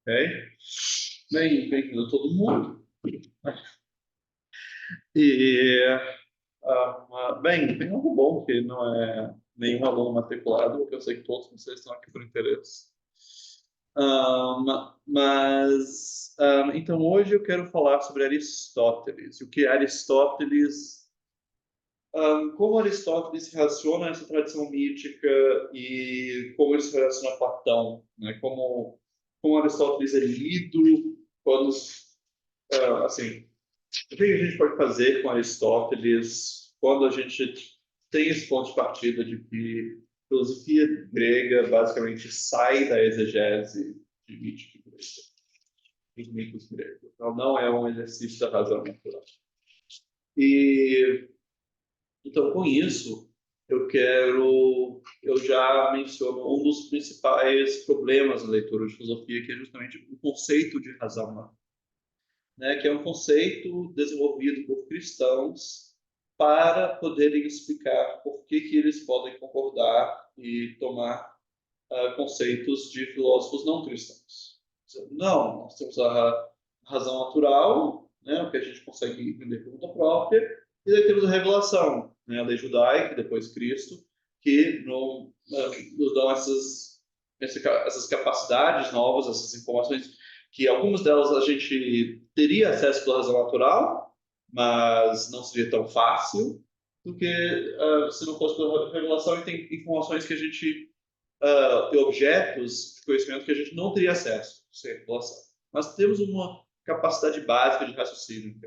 Ok? Bem, bem-vindo a todo mundo. E, tem algo bom que não é nenhum aluno matriculado, porque eu sei que todos vocês estão aqui por interesse. Então, hoje eu quero falar sobre Aristóteles. O que como Aristóteles se relaciona a essa tradição mítica e como ele se relaciona a Platão, né? Como Aristóteles é lido, quando, assim, o que a gente pode fazer com Aristóteles quando a gente tem esse ponto de partida de que a filosofia grega basicamente sai da exegese de mítica grega, dos mitos gregos. Ela não é um exercício da razão natural. E então, com isso, eu já menciono um dos principais problemas na leitura de filosofia, que é justamente o conceito de razão natural, né, que é um conceito desenvolvido por cristãos para poderem explicar por que eles podem concordar e tomar conceitos de filósofos não cristãos. Não, nós temos a razão natural, né, o que a gente consegue entender por conta própria, e daí temos a revelação, né, a lei judaica, depois Cristo, que nos dão essas capacidades novas, essas informações, que algumas delas a gente teria acesso pela razão natural, mas não seria tão fácil, do que se não fosse pela revelação, e tem informações que a gente objetos de conhecimento que a gente não teria acesso sem revelação. Mas temos uma capacidade básica de raciocínio.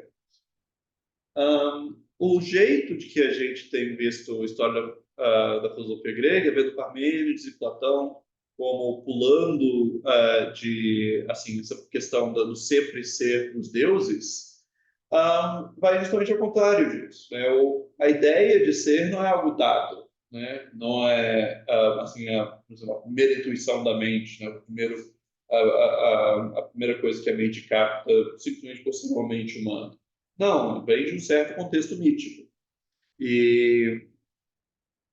O jeito de que a gente tem visto a história da filosofia grega, vendo Parmênides e Platão como pulando de assim essa questão do sempre ser os deuses, vai justamente ao contrário disso. Né? A ideia de ser não é algo dado, né? Não é assim a primeira intuição da mente, né? A primeira coisa que a mente capta simplesmente por ser uma mente humana. Não, vem de um certo contexto mítico. E,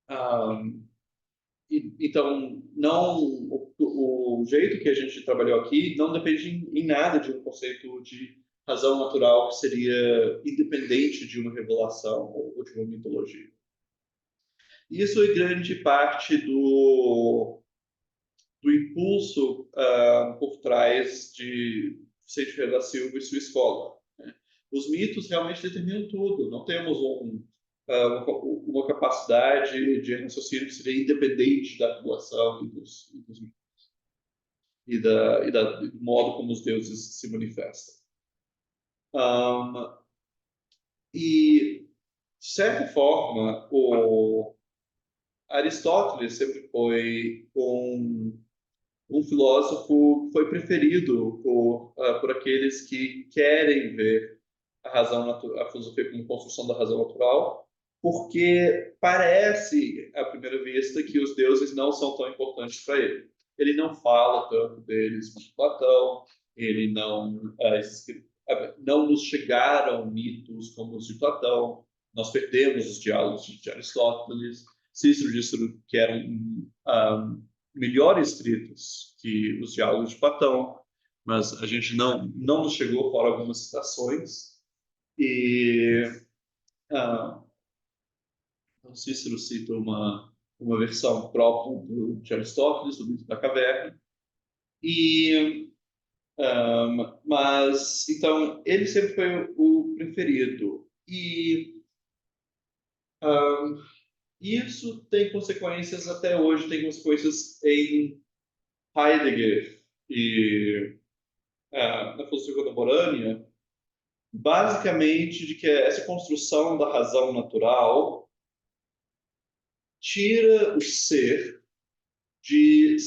um, então, não o jeito que a gente trabalhou aqui não depende em nada de um conceito de razão natural que seria independente de uma revelação ou de uma mitologia. Isso é grande parte do impulso por trás de Vicente Ferreira da Silva e sua escola. Né? Os mitos realmente determinam tudo. Não temos uma capacidade de raciocínio que seria independente da população e dos mitos do modo como os deuses se manifestam. Um, de certa forma, o Aristóteles sempre foi um filósofo que foi preferido por aqueles que querem ver a filosofia como construção da razão natural, porque parece, à primeira vista, que os deuses não são tão importantes para ele. Ele não fala tanto deles como Platão, ele não nos chegaram mitos como os de Platão, nós perdemos os diálogos de Aristóteles. Cícero disse que eram melhor escritos que os diálogos de Platão, mas a gente não nos chegou fora algumas citações. E ah, Cícero cita uma versão própria de Aristóteles, do mito da caverna. E, mas, então, ele sempre foi o preferido. E isso tem consequências até hoje, tem consequências em Heidegger e na filosofia contemporânea, basicamente de que essa construção da razão natural tira o ser de um,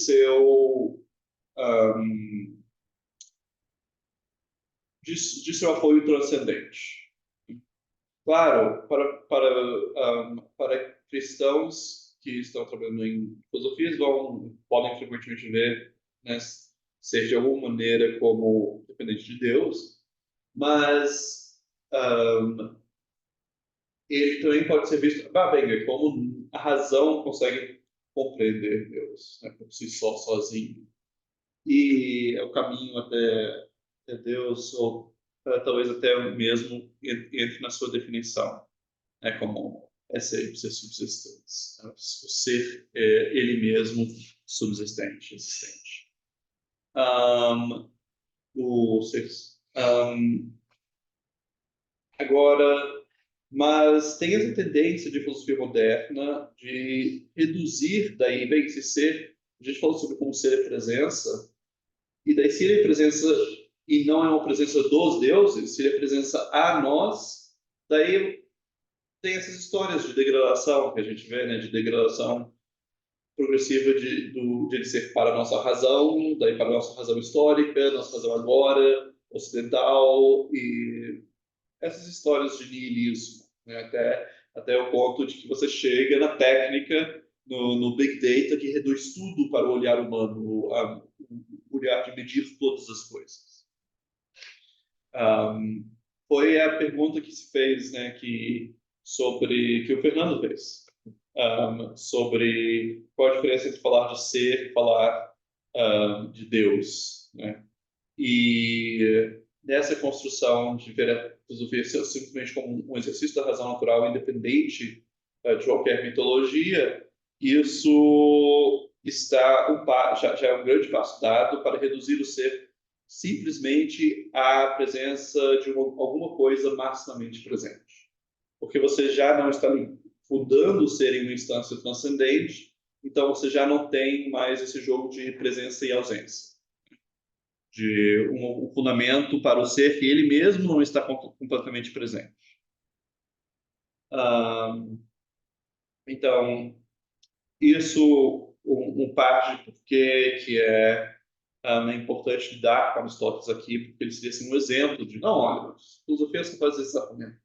seu apoio transcendente. Claro, para cristãos que estão trabalhando em filosofias podem frequentemente ver, né, ser de alguma maneira como dependente de Deus, mas ele também pode ser visto como a razão consegue compreender Deus, né, por si só, sozinho. e é o caminho até Deus, ou talvez até mesmo entre na sua definição, né, como essa ser subsistente, né, o ser ele mesmo subsistente, existente. Um, o ser, um, agora, mas tem essa tendência de filosofia moderna de reduzir daí, bem, esse ser, a gente falou sobre como ser é presença, e daí se ele é presença e não é uma presença dos deuses, se ele é presença a nós, daí tem essas histórias de degradação que a gente vê, né, de degradação progressiva de ele ser para a nossa razão, daí para a nossa razão histórica, nossa razão agora, ocidental, e essas histórias de niilismo, né? Até o ponto de que você chega na técnica, no Big Data, que reduz tudo para o olhar humano, o olhar de medir todas as coisas. Foi a pergunta que se fez, né, que o Fernando fez, sobre qual a diferença entre falar de ser e falar de Deus, né? E nessa construção de ver a filosofia simplesmente como um exercício da razão natural independente de qualquer mitologia, isso já é um grande passo dado para reduzir o ser simplesmente à presença de alguma coisa maximamente presente. Porque você já não está fundando o ser em uma instância transcendente, então você já não tem mais esse jogo de presença e ausência, de um fundamento para o ser que ele mesmo não está completamente presente. Então, isso parte do porquê que é importante lidar com Aristóteles aqui, porque ele seria assim, um exemplo de, não, olha, filosofia só faz esse argumento.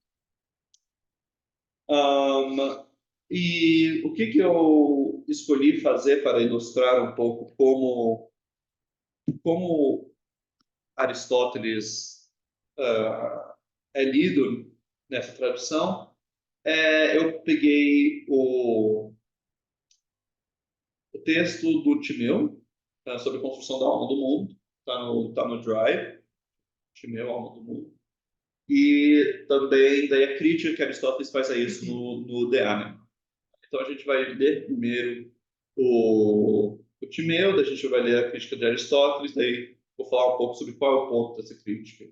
E o que eu escolhi fazer para ilustrar um pouco como Aristóteles é lido nessa tradição, eu peguei o texto do Timeu, sobre a construção da alma do mundo, tá no Drive, Timeu, Alma do Mundo, e também daí a crítica que Aristóteles faz a isso no De Anima. Então a gente vai ler primeiro o Timeu, daí a gente vai ler a crítica de Aristóteles, daí vou falar um pouco sobre qual é o ponto dessa crítica.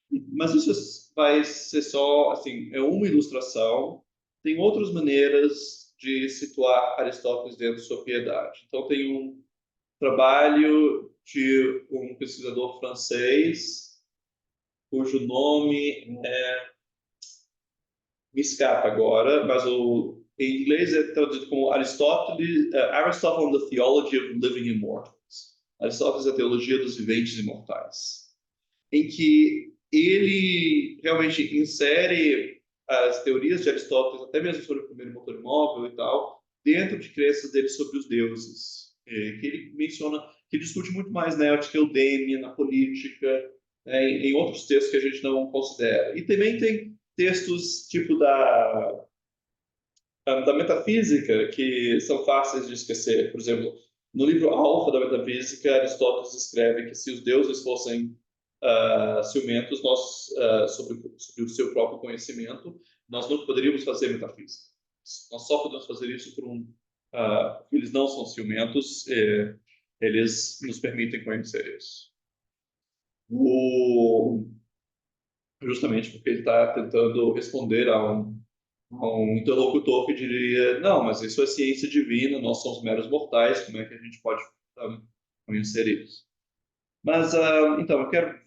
Mas isso vai ser só, assim, é uma ilustração. Tem outras maneiras de situar Aristóteles dentro de sua piedade. Então, tem um trabalho de um pesquisador francês, cujo nome me escapa agora, mas em inglês é traduzido como Aristotle on the Theology of Living Immortals. Aristóteles, a teologia dos viventes imortais, em que ele realmente insere as teorias de Aristóteles, até mesmo sobre o primeiro motor imóvel e tal, dentro de crenças dele sobre os deuses, que ele menciona, que discute muito mais na ética eudêmia, na política, em outros textos que a gente não considera. E também tem textos tipo da metafísica que são fáceis de esquecer. Por exemplo, no livro Alfa da Metafísica, Aristóteles escreve que se os deuses fossem ciumentos sobre o seu próprio conhecimento, nós não poderíamos fazer metafísica. Nós só podemos fazer isso porque eles não são ciumentos, eles nos permitem conhecer isso. Justamente porque ele está tentando responder a um interlocutor que diria, não, mas isso é ciência divina, nós somos meros mortais, como é que a gente pode conhecer isso? Mas, então, eu quero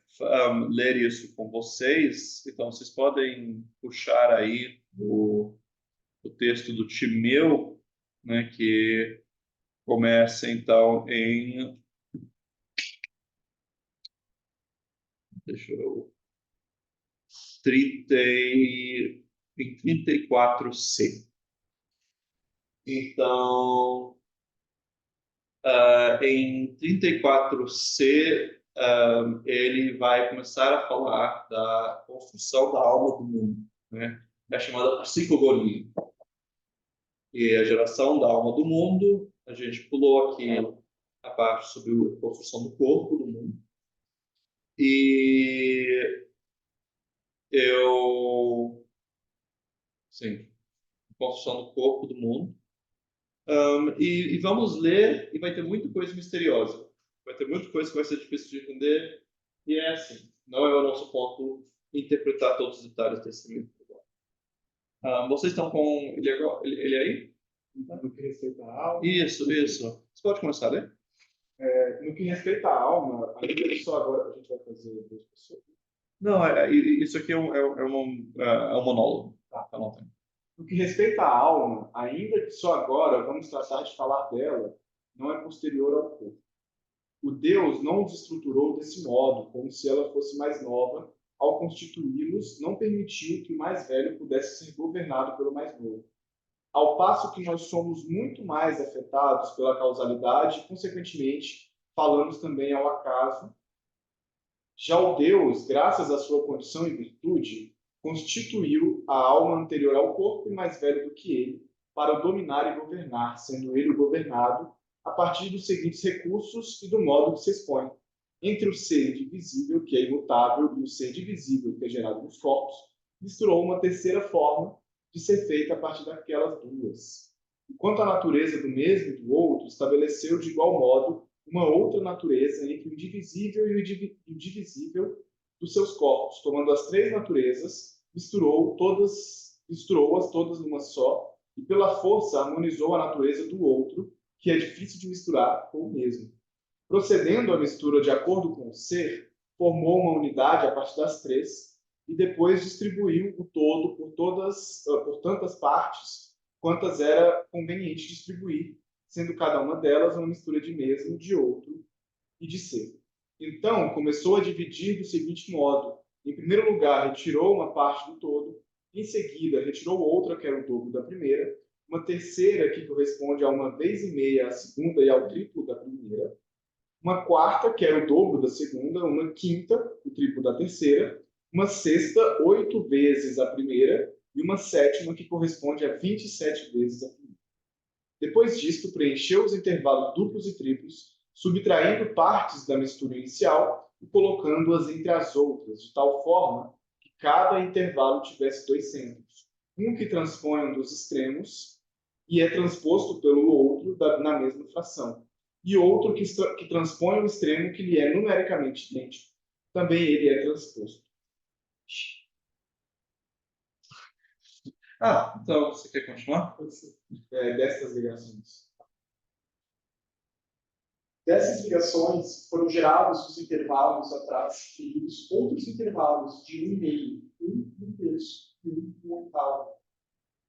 ler isso com vocês. Então, vocês podem puxar aí o texto do Timeu, né, que começa, então, deixa eu, 30, em 34c. Então, em 34c, ele vai começar a falar da construção da alma do mundo, né? É chamada psicogonia. E a geração da alma do mundo, a gente pulou aqui a parte sobre a construção do corpo do mundo. E eu, sim, construção do corpo do mundo. E vamos ler, e vai ter muita coisa misteriosa. Vai ter muita coisa que vai ser difícil de entender. E é assim, não é o nosso ponto interpretar todos os detalhes desse livro. Vocês estão com ele aí? No que respeita à alma. Isso. Você pode começar a ler? No que respeita à alma, ainda que só agora a gente vai fazer duas pessoas. Não, isso aqui é um monólogo. Tá. Eu não tenho. No que respeita à alma, ainda que só agora vamos tratar de falar dela, não é posterior ao corpo. O Deus não os estruturou desse modo, como se ela fosse mais nova. Ao constituí-los, não permitiu que o mais velho pudesse ser governado pelo mais novo. Ao passo que nós somos muito mais afetados pela causalidade e, consequentemente, falamos também ao acaso. Já o Deus, graças à sua condição e virtude, constituiu a alma anterior ao corpo e mais velho do que ele, para dominar e governar, sendo ele o governado, a partir dos seguintes recursos e do modo que se expõe. Entre o ser indivisível, que é imutável, e o ser divisível, que é gerado nos corpos, misturou uma terceira forma de ser feita a partir daquelas duas. E quanto à natureza do mesmo e do outro, estabeleceu de igual modo uma outra natureza entre o indivisível e o divisível dos seus corpos, tomando as três naturezas, misturou-as todas numa só, e pela força harmonizou a natureza do outro, que é difícil de misturar com o mesmo. Procedendo à mistura de acordo com o ser, formou uma unidade a partir das três, e depois distribuiu o todo por tantas partes quantas era conveniente distribuir, sendo cada uma delas uma mistura de mesmo, de outro e de ser. Então, começou a dividir do seguinte modo: em primeiro lugar, retirou uma parte do todo, em seguida, retirou outra, que era o dobro da primeira, uma terceira, que corresponde a uma vez e meia a segunda e ao triplo da primeira, uma quarta, que era o dobro da segunda, uma quinta, o triplo da terceira, uma sexta, 8 vezes a primeira, e uma sétima, que corresponde a 27 vezes a primeira. Depois disto, preencheu os intervalos duplos e triplos, subtraindo partes da mistura inicial e colocando-as entre as outras, de tal forma que cada intervalo tivesse dois centros, um que transpõe um dos extremos e é transposto pelo outro na mesma fração, e outro que transpõe o extremo que lhe é numericamente idêntico. Também ele é transposto. Então você quer continuar? Destas ligações. Dessas ligações foram gerados os intervalos atrás referidos outros intervalos de 1,5, 1 terço e 1 oitavo.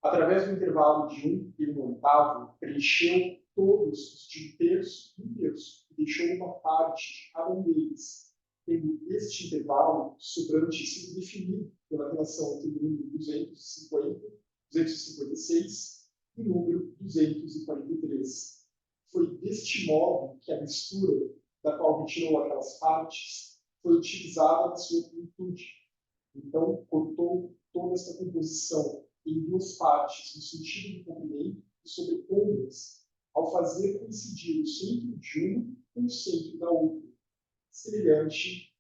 Através do intervalo de 1 e 1 oitavo, preencheu todos os de 1 terço e 1 terço e deixou uma parte de cada um deles, tendo este intervalo sobrante sido definido pela relação entre o número 256 e o número 243. Foi deste modo que a mistura, da qual retirou aquelas partes, foi utilizada na sua plenitude. Então, cortou toda esta composição em duas partes, no sentido do comprimento, e sobrepondo-as, ao fazer coincidir o centro de uma com o centro da outra, semelhante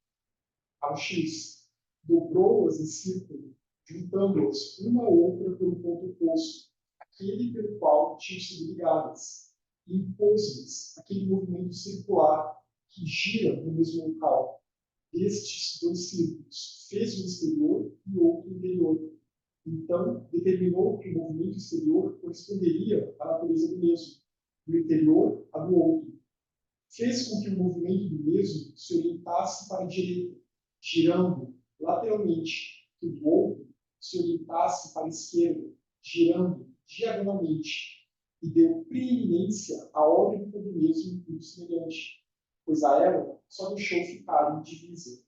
ao X. Dobrou-as em círculo, juntando-as uma a outra pelo ponto oposto, aquele pelo qual tinham sido ligadas, e impôs-lhes aquele movimento circular que gira no mesmo local. Destes dois círculos, fez um exterior e outro interior. Então, determinou que o movimento exterior corresponderia à natureza do mesmo, e o interior à do outro. Fez com que o movimento do mesmo se orientasse para a direita, girando lateralmente, que o do outro se orientasse para a esquerda, girando diagonalmente, e deu preeminência à órbita do mesmo e do semelhante, pois a ela só deixou ficar indivisa.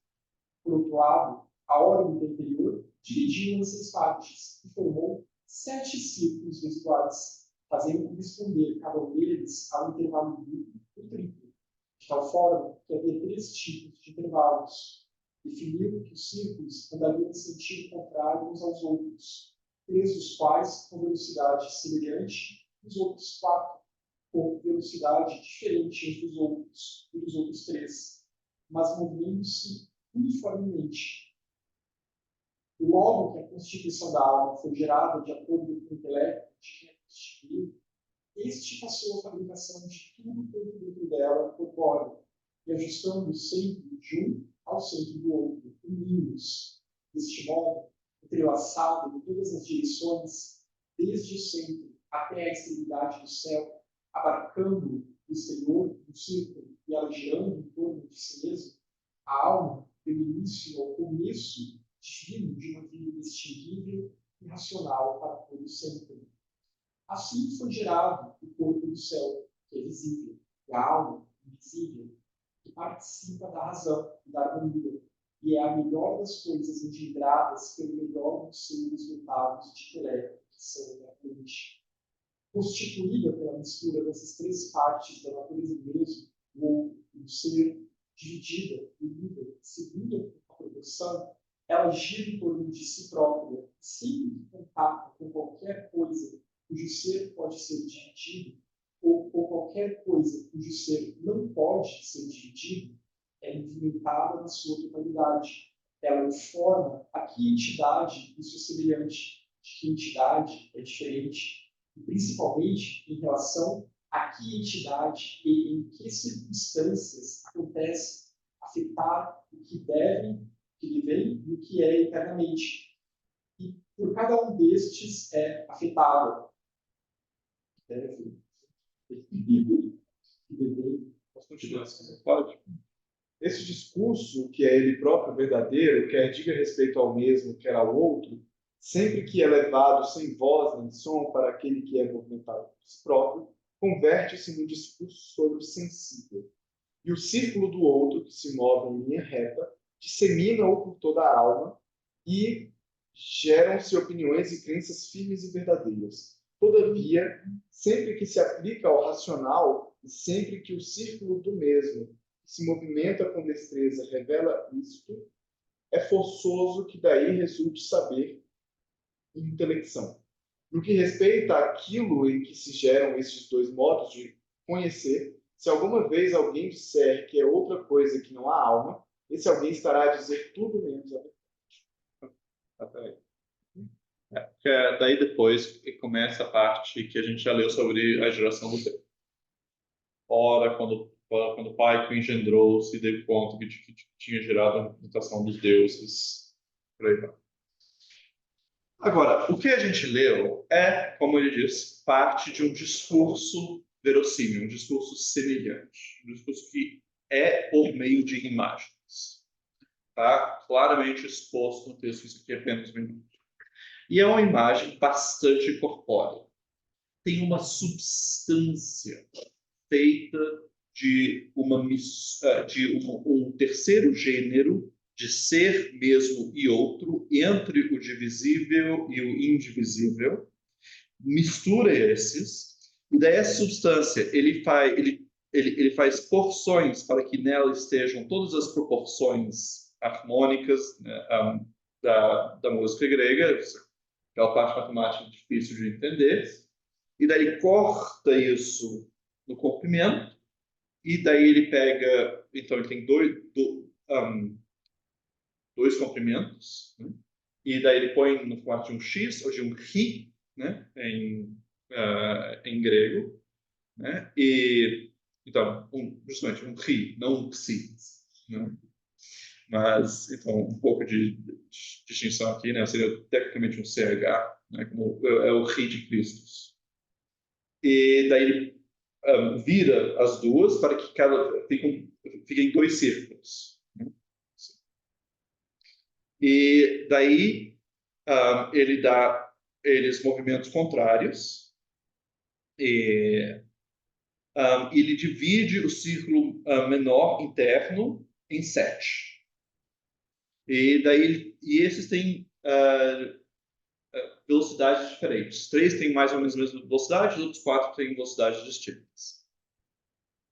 Por outro lado, a órbita interior dividiu em 6 partes e formou 7 círculos visuais, fazendo corresponder cada um deles ao intervalo duplo ou triplo, de tal forma que havia 3 tipos de intervalos. Definiu que os círculos andariam em sentido contrário uns aos outros, 3 dos quais com velocidade semelhante, os outros 4 com velocidade diferente entre os outros três, mas movendo-se uniformemente. Logo que a constituição da alma foi gerada de acordo com o intelecto de quem a constituiu, este passou a fabricação de tudo quanto dentro dela corpóreo, e ajustando sempre de um ao centro do outro, unidos. Deste modo, entrelaçado em todas as direções, desde o centro até a extremidade do céu, abarcando o exterior do círculo e ela girando em torno de si mesmo, a alma deu início ao começo divino de uma vida indistinguível e racional para todo sempre. Assim foi gerado o corpo do céu, que é visível, e a alma, invisível, que participa da razão e da harmonia, e é a melhor das coisas engendradas pelo melhor dos seres dotados de intelecto, que são a mente. Constituída pela mistura dessas três partes da natureza mesmo, o outro e o ser, dividida e unida, segundo a proporção, ela gira em torno de si própria, sempre em contato com qualquer coisa cujo ser pode ser dividido, ou com qualquer coisa cujo ser não pode ser dividido, é movimentada na sua totalidade. Ela informa a que entidade isso é semelhante, de que entidade é diferente, e principalmente em relação a que entidade e em que circunstâncias acontece afetar o que deve, o que lhe vem e o que é eternamente. E por cada um destes é afetado. Posso continuar? Pode. Esse discurso, que é ele próprio verdadeiro, quer diga respeito ao mesmo, quer ao outro, sempre que é levado sem voz nem som para aquele que é movimentado por si próprio, converte-se num discurso sobre o sensível. E o círculo do outro, que se move em linha reta, dissemina-o por toda a alma e geram-se opiniões e crenças firmes e verdadeiras. Todavia, sempre que se aplica ao racional e sempre que o círculo do mesmo, que se movimenta com destreza, revela isto, é forçoso que daí resulte saber e intelecção. No que respeita àquilo em que se geram estes dois modos de conhecer, se alguma vez alguém disser que é outra coisa que não há alma, esse alguém estará a dizer tudo menos a verdade. Daí depois começa a parte que a gente já leu sobre a geração do tempo. Ora, quando o pai que o engendrou se deu conta que tinha gerado a representação dos deuses, por aí vai. Agora, o que a gente leu é, como ele diz, parte de um discurso verossímil, um discurso semelhante, um discurso que é por meio de imagens. Está claramente exposto no texto, isso aqui é apenas uma imagem. E é uma imagem bastante corpórea. Tem uma substância feita de um terceiro gênero de ser mesmo e outro, entre o divisível e o indivisível, mistura esses, e daí a substância, ele faz porções para que nela estejam todas as proporções harmônicas, né, da música grega, aquela parte matemática difícil de entender, e daí ele corta isso no comprimento, e daí ele pega, então ele tem dois comprimentos, né? E daí ele põe no formato de um X ou de um Ri, né? Em grego, né? E então justamente um Ri, não um Psi, né? Mas então um pouco de distinção aqui, né? Seria tecnicamente um CH, né? Como é o Ri de Cristo. E daí ele vira as duas para que fiquem dois círculos. E daí ele dá eles movimentos contrários e ele divide o círculo menor interno em 7. E daí esses têm velocidades diferentes. 3 têm mais ou menos a mesma velocidade, os outros 4 têm velocidades distintas.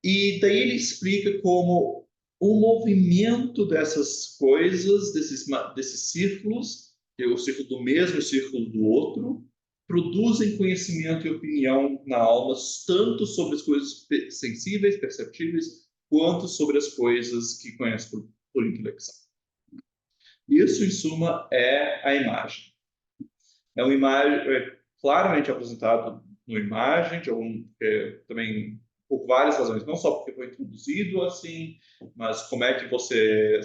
E daí ele explica como o movimento dessas coisas, desses círculos, que é o círculo do mesmo e o círculo do outro, produzem conhecimento e opinião na alma, tanto sobre as coisas sensíveis, perceptíveis, quanto sobre as coisas que conhecem por intelecção. Isso, em suma, é a imagem. É uma imagem claramente apresentado numa imagem, também por várias razões, não só porque foi introduzido assim, mas como é que você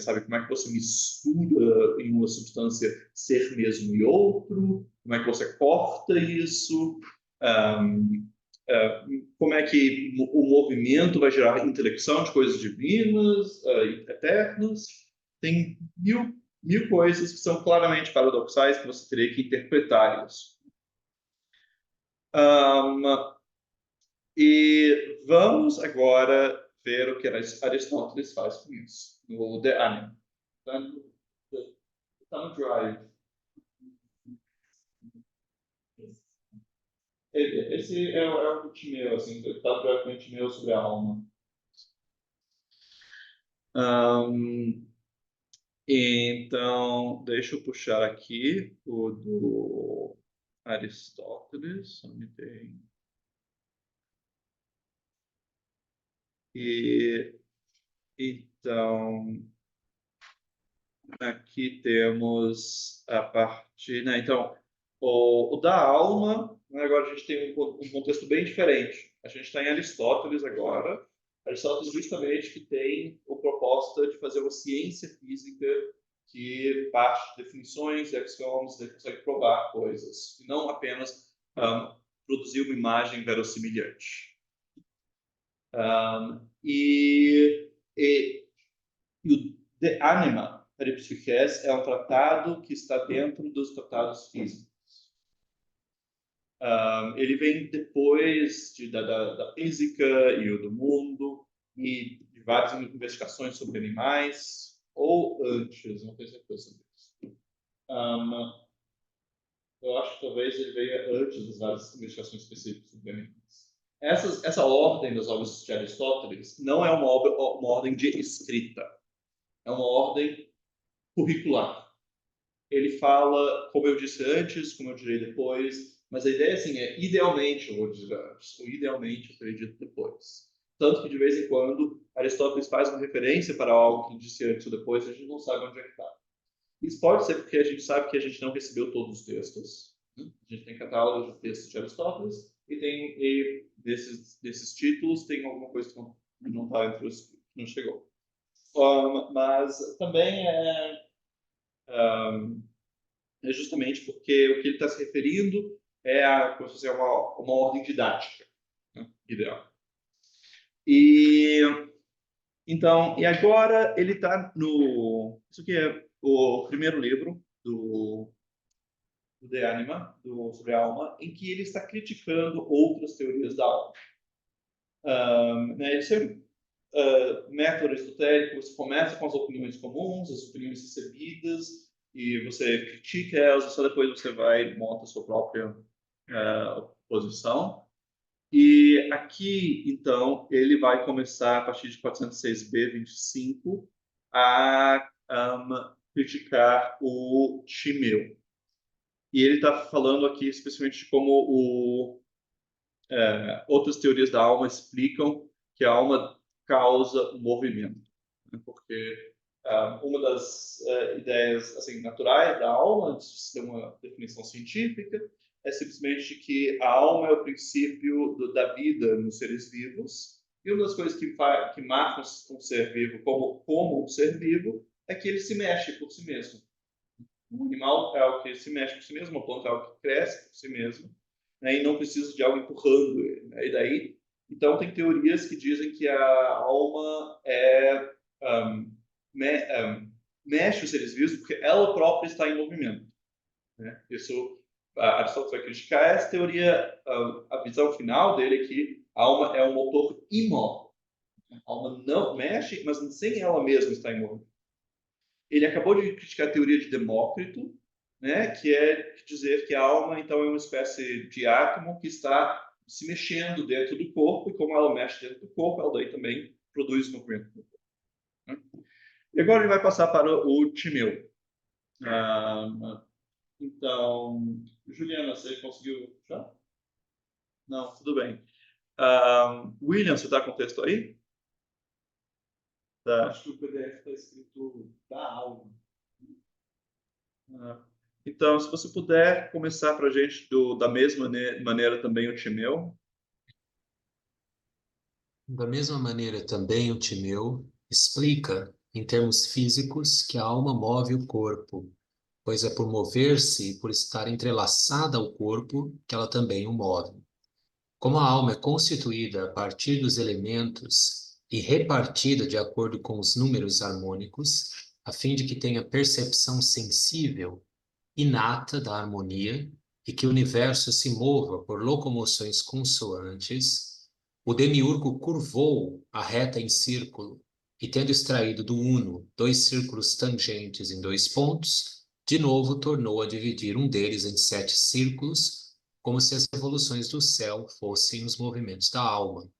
mistura em uma substância ser mesmo e outro, como é que você corta isso, como é que o movimento vai gerar intelecção de coisas divinas e eternas. Tem mil coisas que são claramente paradoxais que você teria que interpretar isso. E vamos agora ver o que Aristóteles faz com isso, no The Anima. Está no Drive. Esse é o Timeu, assim, está diretamente meu sobre a alma. Então, deixa eu puxar aqui o do Aristóteles. E então, aqui temos a parte, né? Então, o da alma, né? Agora a gente tem um contexto bem diferente. A gente está em Aristóteles agora. Aristóteles justamente que tem a proposta de fazer uma ciência física que parte de definições, axiomas, consegue provar coisas, e não apenas produzir uma imagem verossimilhante. E o De Anima, Peripsyches, é um tratado que está dentro dos tratados físicos. Ele vem depois da física e o do mundo e de várias investigações sobre animais, ou antes, não tenho certeza sobre isso. Eu acho que talvez ele veio antes das várias investigações específicas sobre animais. Essa ordem das obras de Aristóteles não é uma ordem de escrita, é uma ordem curricular. Ele fala, como eu disse antes, como eu direi depois, mas a ideia assim é, idealmente eu vou dizer antes, ou idealmente eu acredito depois. Tanto que de vez em quando Aristóteles faz uma referência para algo que disse antes ou depois, a gente não sabe onde é que está. Isso pode ser porque a gente sabe que a gente não recebeu todos os textos. Né? A gente tem catálogo de textos de Aristóteles e desses títulos tem alguma coisa que não está entre os que não chegou. Mas também é justamente porque o que ele está se referindo é como se fosse uma ordem didática, né? Ideal. Então, e agora ele está no... Isso aqui é o primeiro livro do The Anima, sobre a alma, em que ele está criticando outras teorias da alma. Né, esse é método aristotélico, você começa com as opiniões comuns, as opiniões recebidas, e você critica elas, só depois você vai e monta a sua própria posição. E aqui, então, ele vai começar, a partir de 406b, 25, a criticar o Timeu. E ele está falando aqui especialmente de como outras teorias da alma explicam que a alma causa movimento. Né? Porque uma das ideias assim, naturais da alma, antes de ter uma definição científica, é simplesmente que a alma é o princípio da vida nos seres vivos. E uma das coisas que marcam um ser vivo como um ser vivo é que ele se mexe por si mesmo. Um animal é algo que se mexe por si mesmo, uma planta é algo que cresce por si mesmo, né, e não precisa de algo empurrando ele. Né? E daí, então, tem teorias que dizem que a alma mexe os seres vivos porque ela própria está em movimento. Né? Isso, Aristóteles vai criticar essa teoria. A visão final dele é que a alma é um motor imóvel. A alma não mexe, mas sem ela mesma está em movimento. Ele acabou de criticar a teoria de Demócrito, né, que é dizer que a alma, então, é uma espécie de átomo que está se mexendo dentro do corpo, e como ela mexe dentro do corpo, ela daí também produz movimento no corpo. Né? E agora ele vai passar para o Timeu. Então, Juliana, você conseguiu já? Não, tudo bem. William, você está com o texto aí? Tá. Acho que o PDF está escrito da alma. Ah, Então, se você puder começar para a gente da mesma maneira também o Timeu. Da mesma maneira, também o Timeu explica, em termos físicos, que a alma move o corpo, pois é por mover-se e por estar entrelaçada ao corpo que ela também o move. Como a alma é constituída a partir dos elementos e repartida de acordo com os números harmônicos, a fim de que tenha percepção sensível inata da harmonia e que o universo se mova por locomoções consoantes, o demiurgo curvou a reta em círculo e, tendo extraído do uno 2 círculos tangentes em 2 pontos, de novo tornou a dividir um deles em 7 círculos, como se as revoluções do céu fossem os movimentos da alma.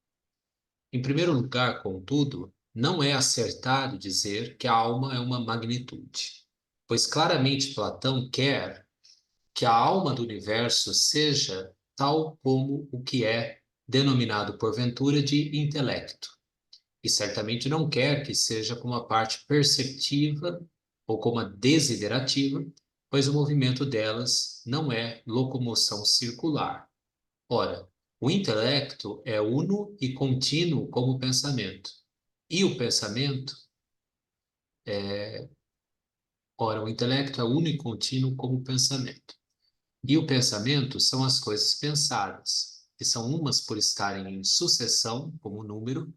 Em primeiro lugar, contudo, não é acertado dizer que a alma é uma magnitude, pois claramente Platão quer que a alma do universo seja tal como o que é denominado porventura de intelecto, e certamente não quer que seja como a parte perceptiva ou como a desiderativa, pois o movimento delas não é locomoção circular. Ora, o intelecto é uno e contínuo como o pensamento, e o pensamento o intelecto é uno e contínuo como o pensamento. E o pensamento são as coisas pensadas, que são umas por estarem em sucessão, como número,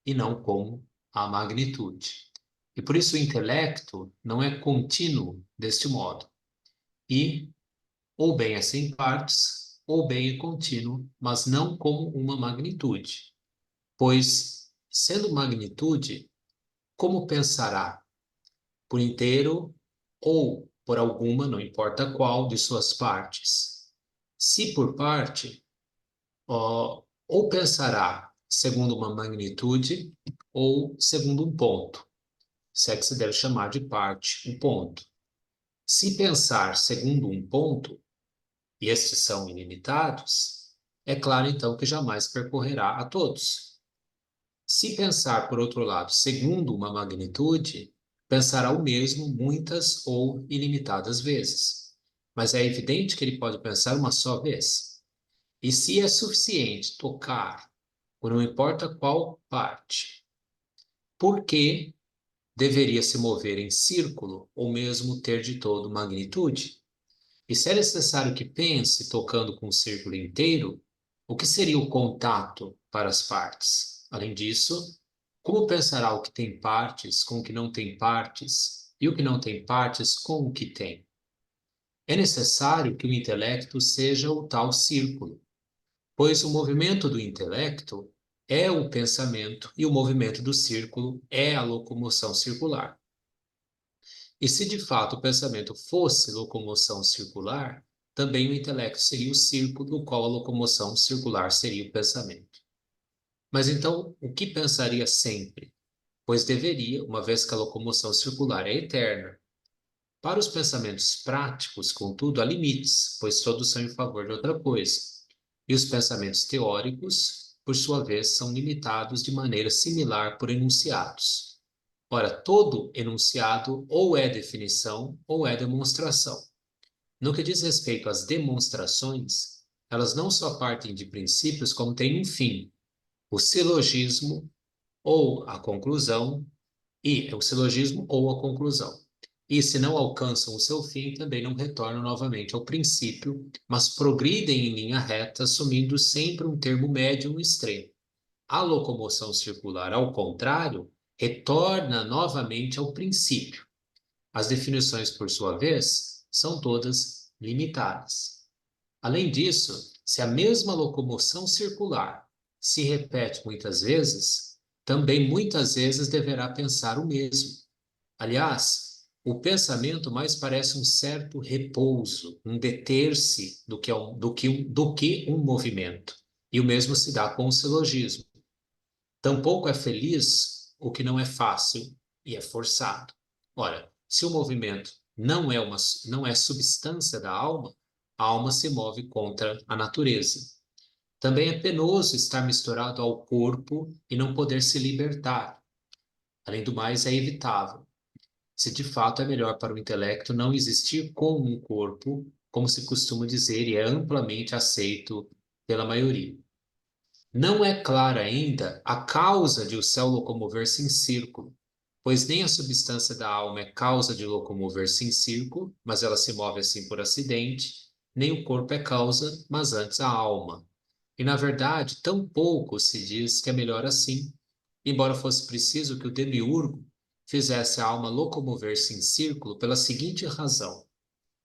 e não como a magnitude. E por isso o intelecto não é contínuo deste modo. E ou bem é sem partes, ou bem é contínuo, mas não como uma magnitude. Pois, sendo magnitude, como pensará? Por inteiro ou por alguma, não importa qual, de suas partes. Se por parte, ou pensará segundo uma magnitude ou segundo um ponto, se é que se deve chamar de parte um ponto. Se pensar segundo um ponto, e estes são ilimitados, é claro então que jamais percorrerá a todos. Se pensar, por outro lado, segundo uma magnitude, pensará o mesmo muitas ou ilimitadas vezes. Mas é evidente que ele pode pensar uma só vez. E se é suficiente tocar, por não importa qual parte, por que deveria se mover em círculo ou mesmo ter de todo magnitude? E se é necessário que pense tocando com o círculo inteiro, o que seria o contato para as partes? Além disso, como pensará o que tem partes com o que não tem partes e o que não tem partes com o que tem? É necessário que o intelecto seja o tal círculo, pois o movimento do intelecto é o pensamento e o movimento do círculo é a locomoção circular. E se de fato o pensamento fosse locomoção circular, também o intelecto seria o círculo no qual a locomoção circular seria o pensamento. Mas então, o que pensaria sempre? Pois deveria, uma vez que a locomoção circular é eterna. Para os pensamentos práticos, contudo, há limites, pois todos são em favor de outra coisa. E os pensamentos teóricos, por sua vez, são limitados de maneira similar por enunciados. Ora, todo enunciado ou é definição ou é demonstração. No que diz respeito às demonstrações, elas não só partem de princípios, como têm um fim, o silogismo ou a conclusão, e o silogismo ou a conclusão. E se não alcançam o seu fim, também não retornam novamente ao princípio, mas progridem em linha reta, assumindo sempre um termo médio um extremo. A locomoção circular, ao contrário, retorna novamente ao princípio. As definições, por sua vez, são todas limitadas. Além disso, se a mesma locomoção circular se repete muitas vezes, também muitas vezes deverá pensar o mesmo. Aliás, o pensamento mais parece um certo repouso, um deter-se do que um movimento. E o mesmo se dá com o silogismo. Tampouco é feliz o que não é fácil e é forçado. Ora, se o movimento não é substância da alma, a alma se move contra a natureza. Também é penoso estar misturado ao corpo e não poder se libertar. Além do mais, é evitável. Se de fato é melhor para o intelecto não existir com um corpo, como se costuma dizer, e é amplamente aceito pela maioria. Não é clara ainda a causa de o céu locomover-se em círculo, pois nem a substância da alma é causa de locomover-se em círculo, mas ela se move assim por acidente, nem o corpo é causa, mas antes a alma. E, na verdade, tão pouco se diz que é melhor assim, embora fosse preciso que o demiurgo fizesse a alma locomover-se em círculo pela seguinte razão,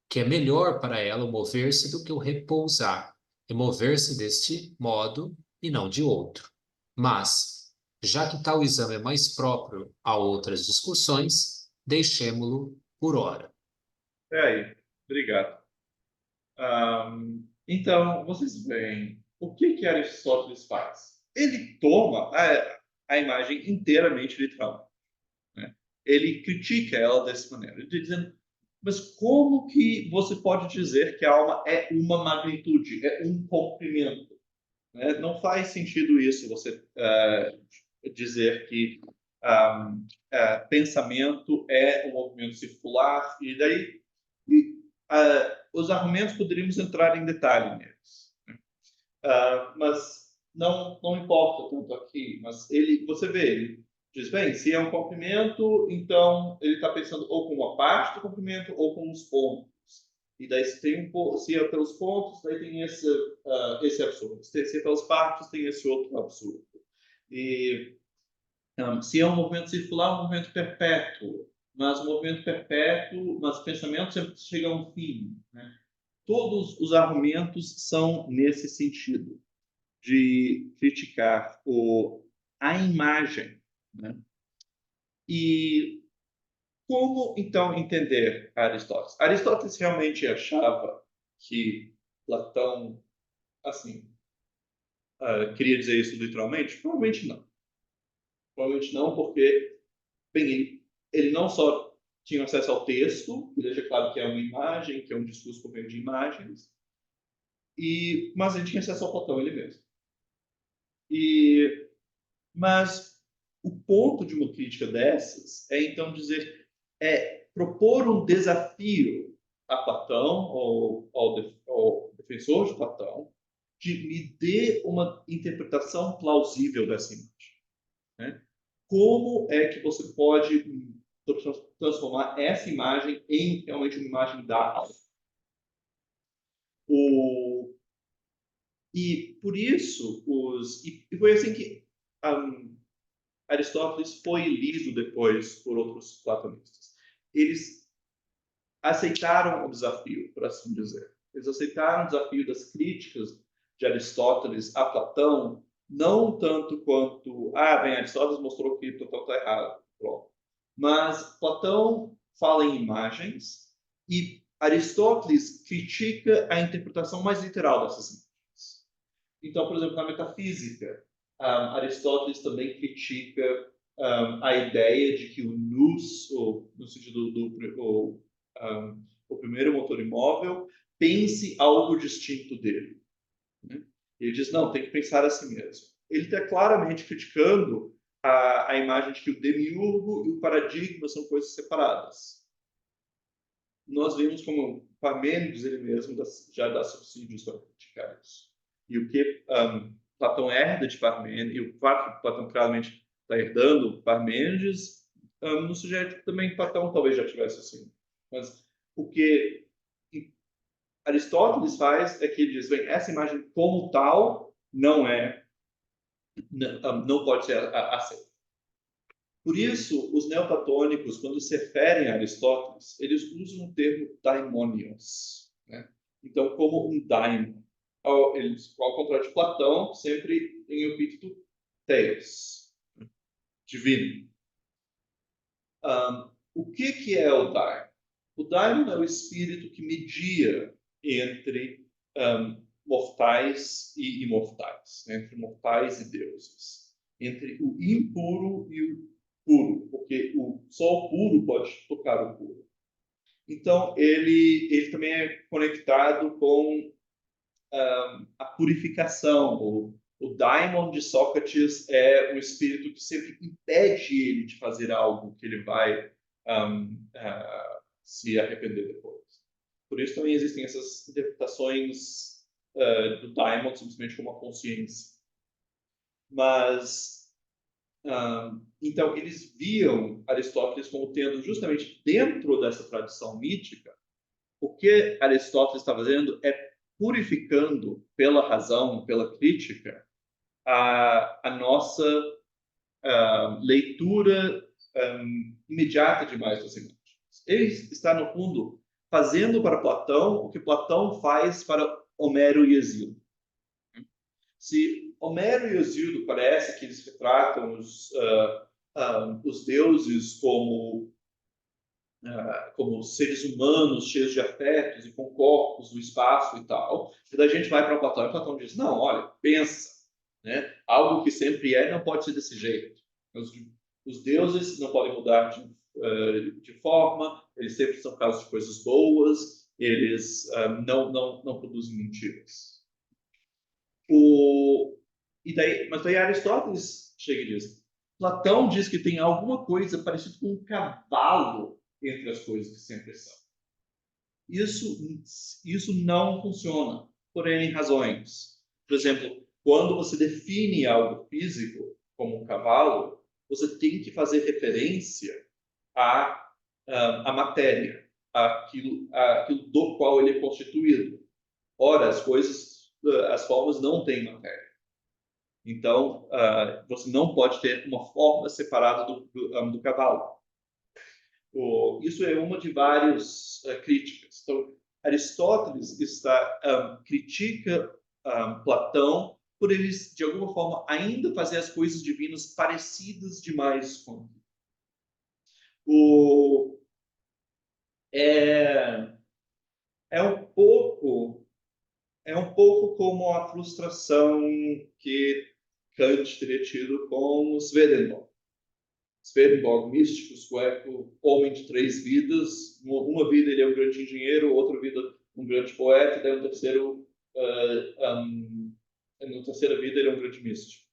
que é melhor para ela o mover-se do que o repousar, e mover-se deste modo e não de outro. Mas, já que tal exame é mais próprio a outras discussões, deixemo-lo por ora. É aí. Obrigado. Então, vocês veem o que Aristóteles faz. Ele toma a imagem inteiramente literal, né? Ele critica ela dessa maneira, ele dizendo, mas como que você pode dizer que a alma é uma magnitude, é um comprimento, né? Não faz sentido isso, você dizer que pensamento é um movimento circular, e daí os argumentos poderíamos entrar em detalhe neles, né? Mas não importa tanto aqui, mas você vê, ele diz, bem, se é um comprimento, então ele está pensando ou com uma parte do comprimento ou com os pontos. E daí se é pelos pontos, daí tem esse absurdo. Se é pelas partes, tem esse outro absurdo. E se é um movimento circular, é um movimento perpétuo. Mas o movimento perpétuo, mas o pensamento sempre chega a um fim, né? Todos os argumentos são nesse sentido, de criticar a imagem, né? E como, então, entender Aristóteles? Aristóteles realmente achava que Platão, assim, queria dizer isso literalmente? Provavelmente não. Provavelmente não, porque, bem, ele não só tinha acesso ao texto, que deixa claro que é uma imagem, que é um discurso por meio de imagens, mas ele tinha acesso ao Platão ele mesmo. Mas o ponto de uma crítica dessas é então dizer, propor um desafio a Platão ou ao defensor de Platão de me dê uma interpretação plausível dessa imagem, né? Como é que você pode transformar essa imagem em realmente uma imagem da alma? E por isso, e foi assim que Aristóteles foi lido depois por outros platonistas. Eles aceitaram o desafio, por assim dizer. Eles aceitaram o desafio das críticas de Aristóteles a Platão, não tanto quanto, bem, Aristóteles mostrou que Platão está errado, pronto. Mas Platão fala em imagens e Aristóteles critica a interpretação mais literal dessas imagens. Então, por exemplo, na metafísica, Aristóteles também critica a ideia de que o nous, no sentido o primeiro motor imóvel, pense algo distinto dele, né? Ele diz, não, tem que pensar assim mesmo. Ele está claramente criticando a imagem de que o demiurgo e o paradigma são coisas separadas. Nós vimos como Parmênides, ele mesmo, já dá subsídios para criticar isso. E o que Platão herda de Parmênides, e o fato que Platão claramente está herdando Parmênides, não sugere que também Platão talvez já tivesse assim. Mas o que Aristóteles faz é que ele diz, bem, essa imagem como tal não pode ser aceita. Por isso, os neoplatônicos, quando se referem a Aristóteles, eles usam o termo daimonios, né? Então, como um daimon. Eles, ao contrário de Platão, sempre em epíteto theos, divino. O que é o daimon? O daimon é o espírito que media entre mortais e imortais, né? Entre mortais e deuses, entre o impuro e o puro, porque só o puro pode tocar o puro. Então, ele também é conectado com a purificação. O daimon de Sócrates é um espírito que sempre impede ele de fazer algo que ele vai se arrepender depois. Por isso também existem essas interpretações do daimon simplesmente como uma consciência. Mas, então, eles viam Aristóteles como tendo justamente dentro dessa tradição mítica, o que Aristóteles está fazendo é purificando pela razão, pela crítica, a nossa leitura imediata demais das imagens. Ele está, no fundo, fazendo para Platão o que Platão faz para Homero e Hesíodo. Se Homero e Hesíodo parece que eles retratam os deuses como seres humanos cheios de afetos e com corpos no espaço e tal. E daí a gente vai para Platão e Platão diz, não, olha, pensa, né? Algo que sempre é não pode ser desse jeito. Os deuses não podem mudar de forma, eles sempre são causas de coisas boas, eles não produzem mentiras. Mas daí Aristóteles chega e diz, Platão diz que tem alguma coisa parecida com um cavalo entre as coisas que sempre são. Isso não funciona, por N razões. Por exemplo, quando você define algo físico como um cavalo, você tem que fazer referência à matéria, àquilo do qual ele é constituído. Ora, as formas não têm matéria. Então, você não pode ter uma forma separada do cavalo. Isso é uma de várias críticas. Então, Aristóteles critica Platão por eles, de alguma forma, ainda fazer as coisas divinas parecidas demais com é, é um pouco como a frustração que Kant teria tido com Swedenborg. Swedenborg, místico sueco, homem de 3 vidas. Uma vida ele é um grande engenheiro, outra vida um grande poeta, e daí na terceira vida ele é um grande místico.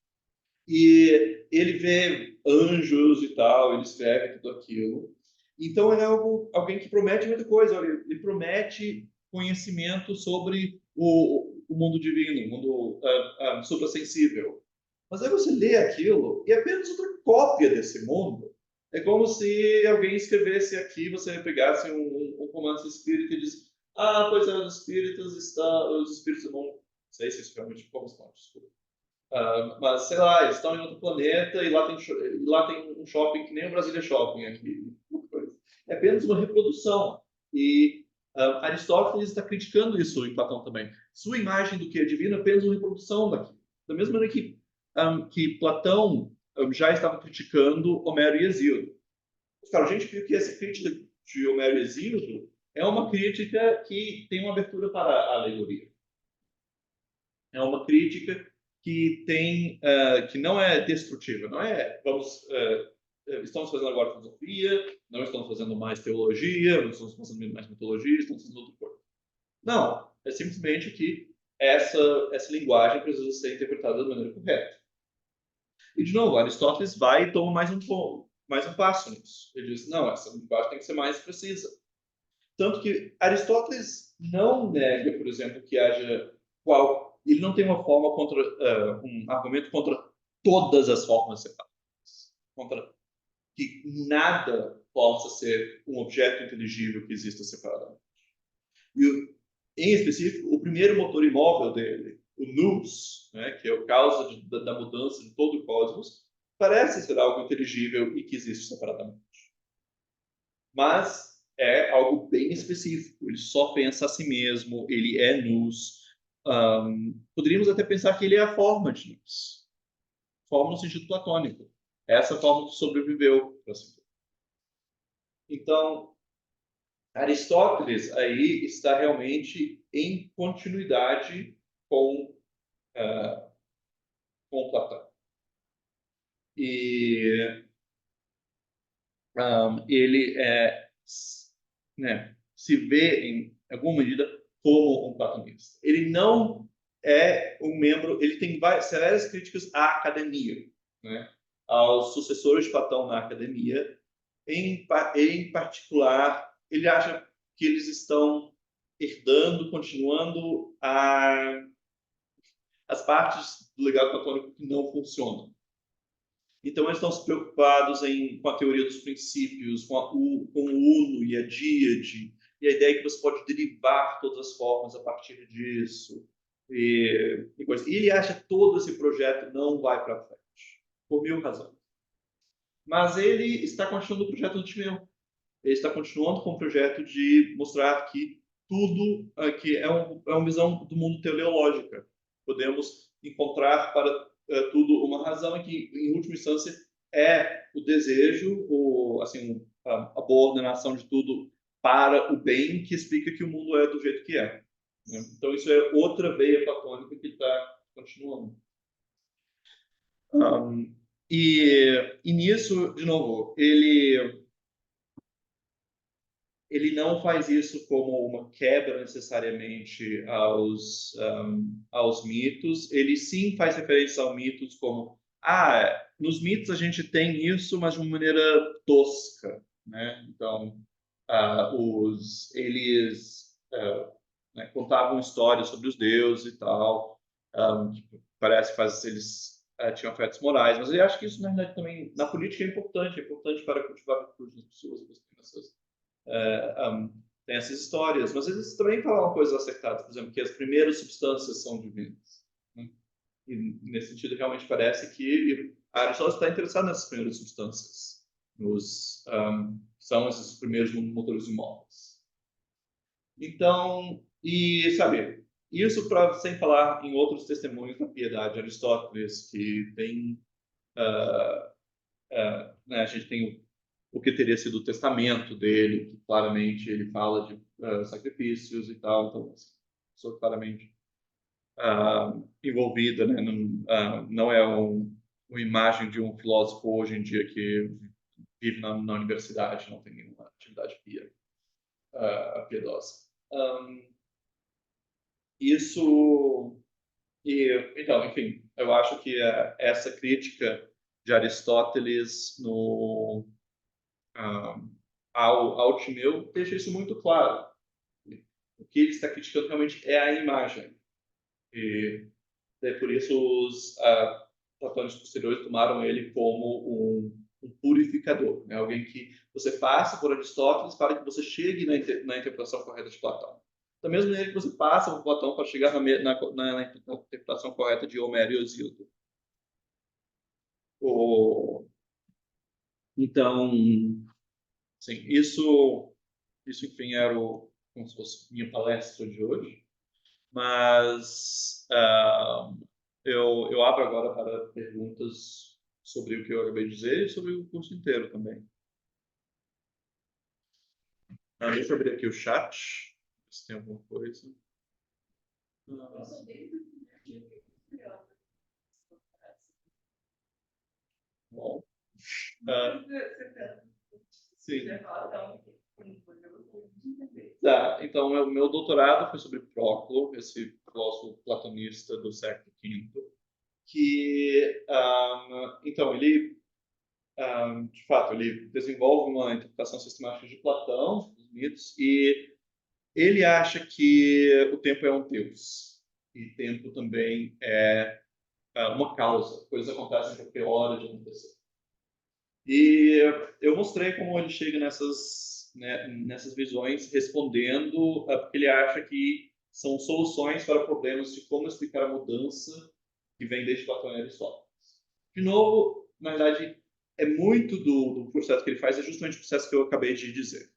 E ele vê anjos e tal, ele escreve tudo aquilo. Então é alguém que promete muita coisa. Ele promete conhecimento sobre o mundo divino, o mundo suprassensível. Mas aí você lê aquilo e é apenas outra cópia desse mundo. É como se alguém escrevesse aqui, você pegasse um romance espírita e diz, pois é, os espíritos não sei se isso realmente como estão, desculpa. Mas, sei lá, eles estão em outro planeta e lá tem um shopping que nem o Brasília Shopping aqui. É apenas uma reprodução. E Aristóteles está criticando isso em Platão também. Sua imagem do que é divino é apenas uma reprodução daquilo. Da mesma maneira que Platão já estava criticando Homero e Hesíodo. Cara, a gente viu que essa crítica de Homero e Hesíodo é uma crítica que tem uma abertura para a alegoria. É uma crítica que que não é destrutiva, não é estamos fazendo agora filosofia, não estamos fazendo mais teologia, não estamos fazendo mais mitologia, estamos fazendo outra coisa. Não, é simplesmente que essa linguagem precisa ser interpretada da maneira correta. E, de novo, Aristóteles vai e toma mais um passo nisso. Ele diz, não, essa linguagem tem que ser mais precisa. Tanto que Aristóteles não nega, por exemplo, que haja ele não tem um argumento contra todas as formas separadas, contra que nada possa ser um objeto inteligível que exista separadamente. E, em específico, o primeiro motor imóvel dele, o nous, né, que é a causa da mudança de todo o cosmos, parece ser algo inteligível e que existe separadamente. Mas é algo bem específico. Ele só pensa a si mesmo, ele é nous. Poderíamos até pensar que ele é a forma de nous. Forma no sentido platônico. É essa forma que sobreviveu, por assim dizer. Então, Aristóteles aí está realmente em continuidade com Platão. E ele é, né, se vê, em alguma medida, como um platonista. Ele não é um membro, ele tem severas críticas à academia, né? Aos sucessores de Platão na academia. Em particular, ele acha que eles estão herdando, continuando as partes do legado platônico que não funcionam. Então, eles estão se preocupados com a teoria dos princípios, com o uno e a díade, e a ideia que você pode derivar todas as formas a partir disso. E ele acha que todo esse projeto não vai para frente, por 1000 razões. Mas ele está continuando o projeto antimeu. Ele está continuando com o projeto de mostrar que tudo aqui é uma visão do mundo teleológica. Podemos encontrar para tudo uma razão que, em última instância, é o desejo, a boa ordenação de tudo para o bem, que explica que o mundo é do jeito que é. Então, isso é outra veia platônica que está continuando. E nisso, de novo, ele não faz isso como uma quebra necessariamente aos mitos. Ele sim faz referência aos mitos como nos mitos a gente tem isso, mas de uma maneira tosca, né? Então, eles né, contavam histórias sobre os deuses e tal, que parece que eles tinham afetos morais, mas ele acha que isso, na verdade, também na política é importante para cultivar virtudes nas pessoas, das crianças. Tem essas histórias, mas eles também falavam coisas acertadas, por exemplo, que as primeiras substâncias são divinas. Né? E nesse sentido, realmente parece que Aristóteles está interessado nessas primeiras substâncias, são esses primeiros motores imóveis. Então, sabe, isso sem falar em outros testemunhos da piedade de Aristóteles, que tem, né, a gente tem o que teria sido o testamento dele, que claramente ele fala de sacrifícios e tal, então, pessoa claramente envolvida, né? Não é uma imagem de um filósofo hoje em dia que vive na universidade, não tem nenhuma atividade piedosa. Então, enfim, eu acho que essa crítica de Aristóteles ao Timeu deixa isso muito claro. O que ele está criticando realmente é a imagem. E por isso os platônicos posteriores tomaram ele como um purificador, né? Alguém que você passa por Aristóteles para que você chegue na interpretação correta de Platão. Da mesma maneira que você passa por Platão para chegar na interpretação correta de Homero e Hesíodo. Então, sim, isso, enfim, era como se fosse minha palestra de hoje. Mas eu abro agora para perguntas sobre o que eu acabei de dizer e sobre o curso inteiro também. Deixa eu abrir aqui o chat, se tem alguma coisa. Bom. Sim. Então, o meu doutorado foi sobre Próclo, esse filósofo platonista do século V, que, então, ele, de fato, ele desenvolve uma interpretação sistemática de Platão, dos mitos, e ele acha que o tempo é um deus, e tempo também é uma causa, coisas acontecem porque é hora de acontecer. E eu mostrei como ele chega nessas visões respondendo, porque ele acha que são soluções para problemas de como explicar a mudança que vem desde Platão e Aristóteles. De novo, na verdade, é muito do processo que ele faz, é justamente o processo que eu acabei de dizer.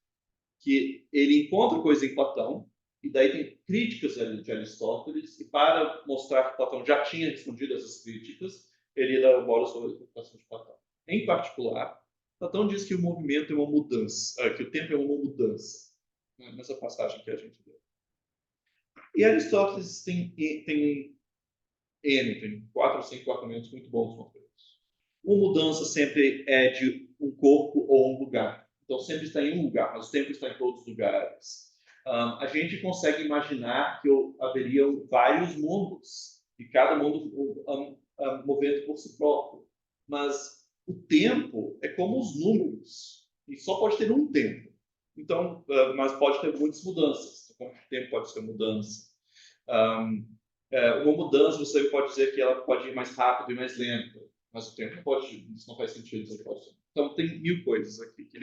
Que ele encontra coisa em Platão, e daí tem críticas de Aristóteles, e para mostrar que Platão já tinha respondido essas críticas, ele elabora sobre a interpretação de Platão. Em particular, Platão diz que o movimento é uma mudança, que o tempo é uma mudança, né, nessa passagem que a gente leu. E Aristóteles tem 4 ou 5 argumentos muito bons contra isso. Uma mudança sempre é de um corpo ou um lugar. Então, sempre está em um lugar, mas o tempo está em todos os lugares. A gente consegue imaginar que haveriam vários mundos, e cada mundo movendo por si próprio. Mas o tempo é como os números, e só pode ter um tempo. Então, mas pode ter muitas mudanças. Então, o tempo pode ser mudança. Uma mudança, você pode dizer que ela pode ir mais rápido e mais lento, mas o tempo pode, isso não faz sentido. Então, tem 1000 coisas aqui que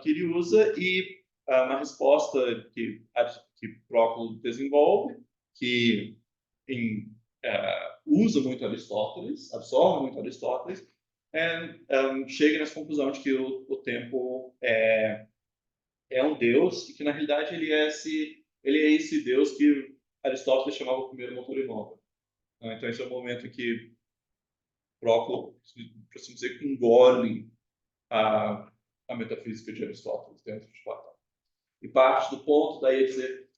ele usa, e uma resposta que Proclo desenvolve, que usa muito Aristóteles, absorve muito Aristóteles, chega nessa conclusão de que o tempo é um deus, e que na realidade ele é esse deus que Aristóteles chamava o primeiro motor imóvel. Então esse é o momento em que Proclo, por assim dizer, engole a metafísica de Aristóteles dentro de Platão. E parte do ponto daí é dizer,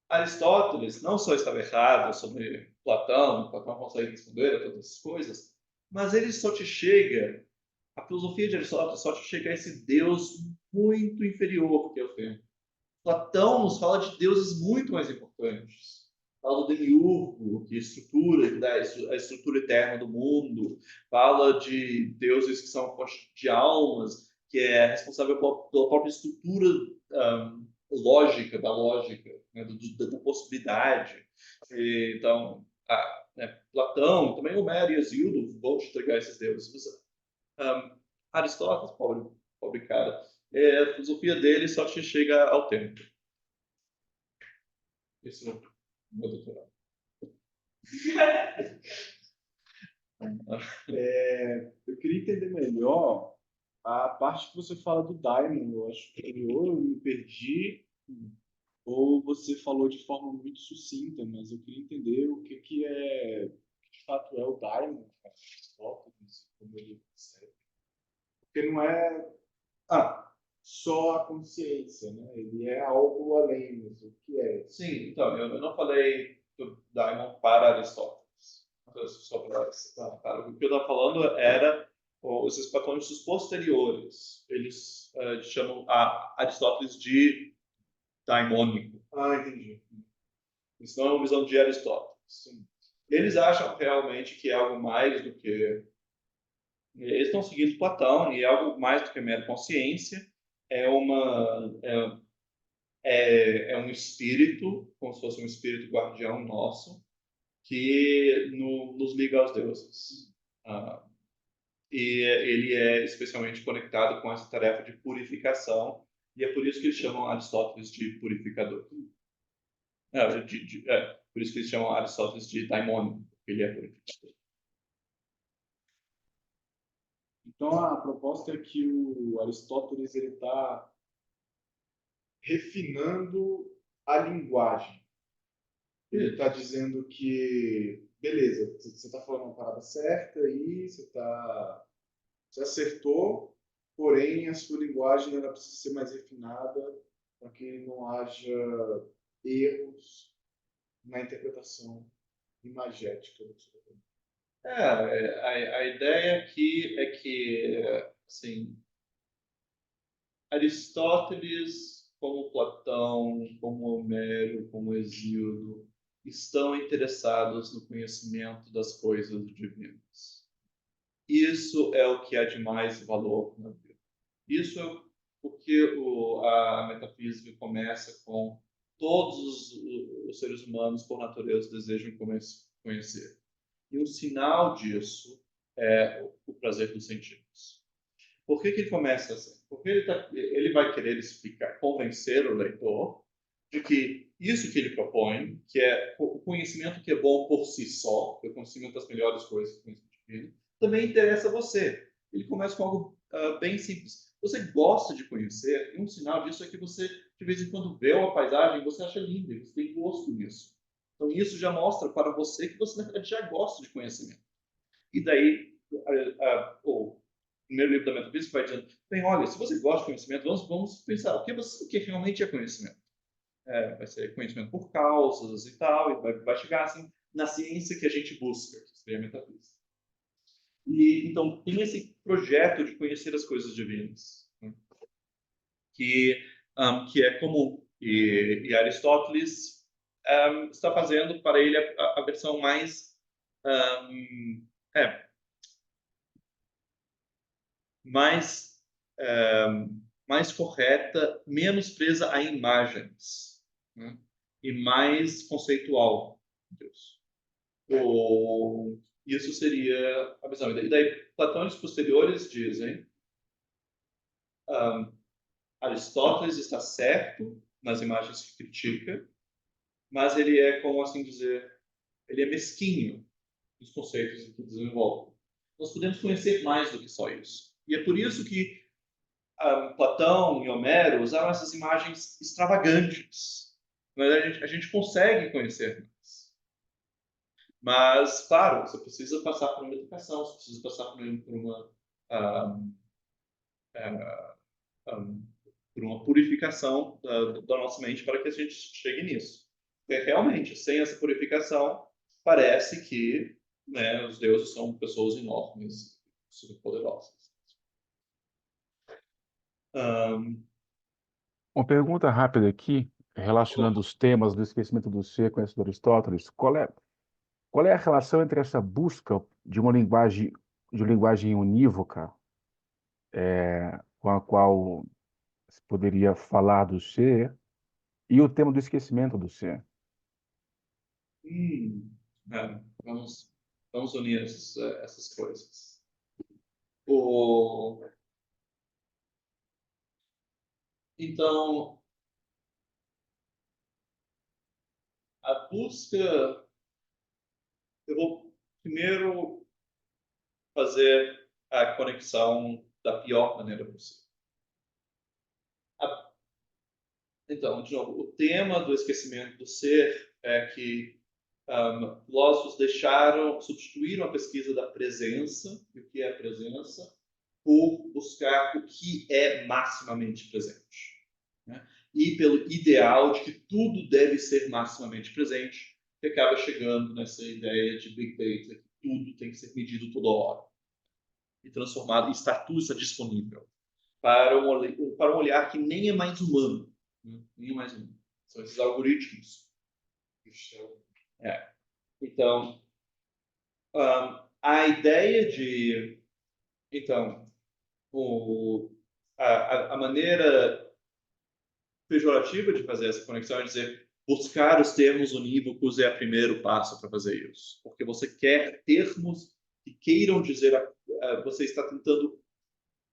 Aristóteles não só estava errado sobre Platão consegue responder a todas essas coisas, mas ele só te chega, a filosofia de Aristóteles só te chega a esse Deus muito inferior que é o tempo. Platão nos fala de deuses muito mais importantes. Fala do Demiurgo, que estrutura, a estrutura eterna do mundo. Fala de deuses que são de almas, que é responsável pela própria estrutura lógica, da lógica, né, da possibilidade. Então, Platão, também Homero e Hesíodo vão te entregar esses deuses. Aristóteles, pobre cara, a filosofia dele só te chega ao tempo. Esse é o meu doutorado. Eu queria entender melhor a parte que você fala do daimon. Eu acho que ou eu me perdi, ou você falou de forma muito sucinta, mas eu queria entender o que é, de fato, é o daimon, Aristóteles, como ele percebe. Porque não é só a consciência, né? Ele é algo além, mas o que é? Sim, então, eu não falei do daimon para Aristóteles. Só para o que eu estava falando era os platônicos posteriores. Eles chamam Aristóteles de daimônico. Entendi. Isso não é uma visão de Aristóteles. Sim. Eles acham realmente que é algo mais do que... Eles estão seguindo Platão, e é algo mais do que mera consciência. É um espírito, como se fosse um espírito guardião nosso, que nos liga aos deuses. E ele é especialmente conectado com essa tarefa de purificação, e é por isso que eles chamam Aristóteles de purificador. Por isso que eles chamam Aristóteles de daimônico, porque ele é purificador. Então a proposta é que o Aristóteles ele está refinando a linguagem. Ele está dizendo que, beleza, você está falando uma parada certa aí, você acertou, porém a sua linguagem ela precisa ser mais refinada para que não haja erros na interpretação imagética do seu documento. A ideia aqui é que, assim, Aristóteles, como Platão, como Homero, como Hesíodo, estão interessados no conhecimento das coisas divinas. Isso é o que há de mais valor na vida. Isso é porque a metafísica começa com todos os seres humanos, por natureza, desejam conhecer. E um sinal disso é o prazer dos sentidos. Por que ele começa assim? Porque ele vai querer explicar, convencer o leitor de que isso que ele propõe, que é o conhecimento que é bom por si só, que é o conhecimento das melhores coisas, também interessa a você. Ele começa com algo bem simples. Você gosta de conhecer, e um sinal disso é que você, de vez em quando, vê uma paisagem e você acha linda, e você tem gosto nisso. Então, isso já mostra para você que você, na verdade, já gosta de conhecimento. E daí, o primeiro livro da metafísica vai dizendo, bem, olha, se você gosta de conhecimento, vamos pensar o que realmente é conhecimento. Vai ser conhecimento por causas e tal, e vai chegar assim na ciência que a gente busca, que seria a metafísica. E então tem esse projeto de conhecer as coisas divinas, né? que é como E Aristóteles está fazendo para ele a versão mais mais mais correta, menos presa a imagens, né? E mais conceitual de Deus. Isso seria a visão. E daí, platônicos posteriores dizem Aristóteles está certo nas imagens que critica, mas ele é, como assim dizer, ele é mesquinho nos conceitos que desenvolve. Nós podemos conhecer mais do que só isso. E é por isso que Platão e Homero usaram essas imagens extravagantes. Mas a gente consegue conhecer mais. Mas, claro, você precisa passar por uma educação, você precisa passar por uma purificação da nossa mente para que a gente chegue nisso. Porque, realmente, sem essa purificação, parece que, né, os deuses são pessoas enormes, super poderosas. Uma pergunta rápida aqui, relacionando os temas do esquecimento do ser com esse do Aristóteles. Qual é a relação entre essa busca de uma linguagem unívoca, com a qual se poderia falar do ser, e o tema do esquecimento do ser? Vamos unir essas coisas. Então, a busca... Eu vou primeiro fazer a conexão da pior maneira possível. Então, de novo, o tema do esquecimento do ser é que filósofos substituíram a pesquisa da presença, e o que é a presença, por buscar o que é maximamente presente, né? E pelo ideal de que tudo deve ser maximamente presente, que acaba chegando nessa ideia de Big Data, que tudo tem que ser medido toda hora e transformado, e estar tudo disponível para um olhar que nem é mais humano, né? Nem é mais humano. São esses algoritmos. Então, a ideia de... Então, a maneira pejorativa de fazer essa conexão é dizer buscar os termos unívocos é o primeiro passo para fazer isso. Porque você quer termos que queiram dizer... você está tentando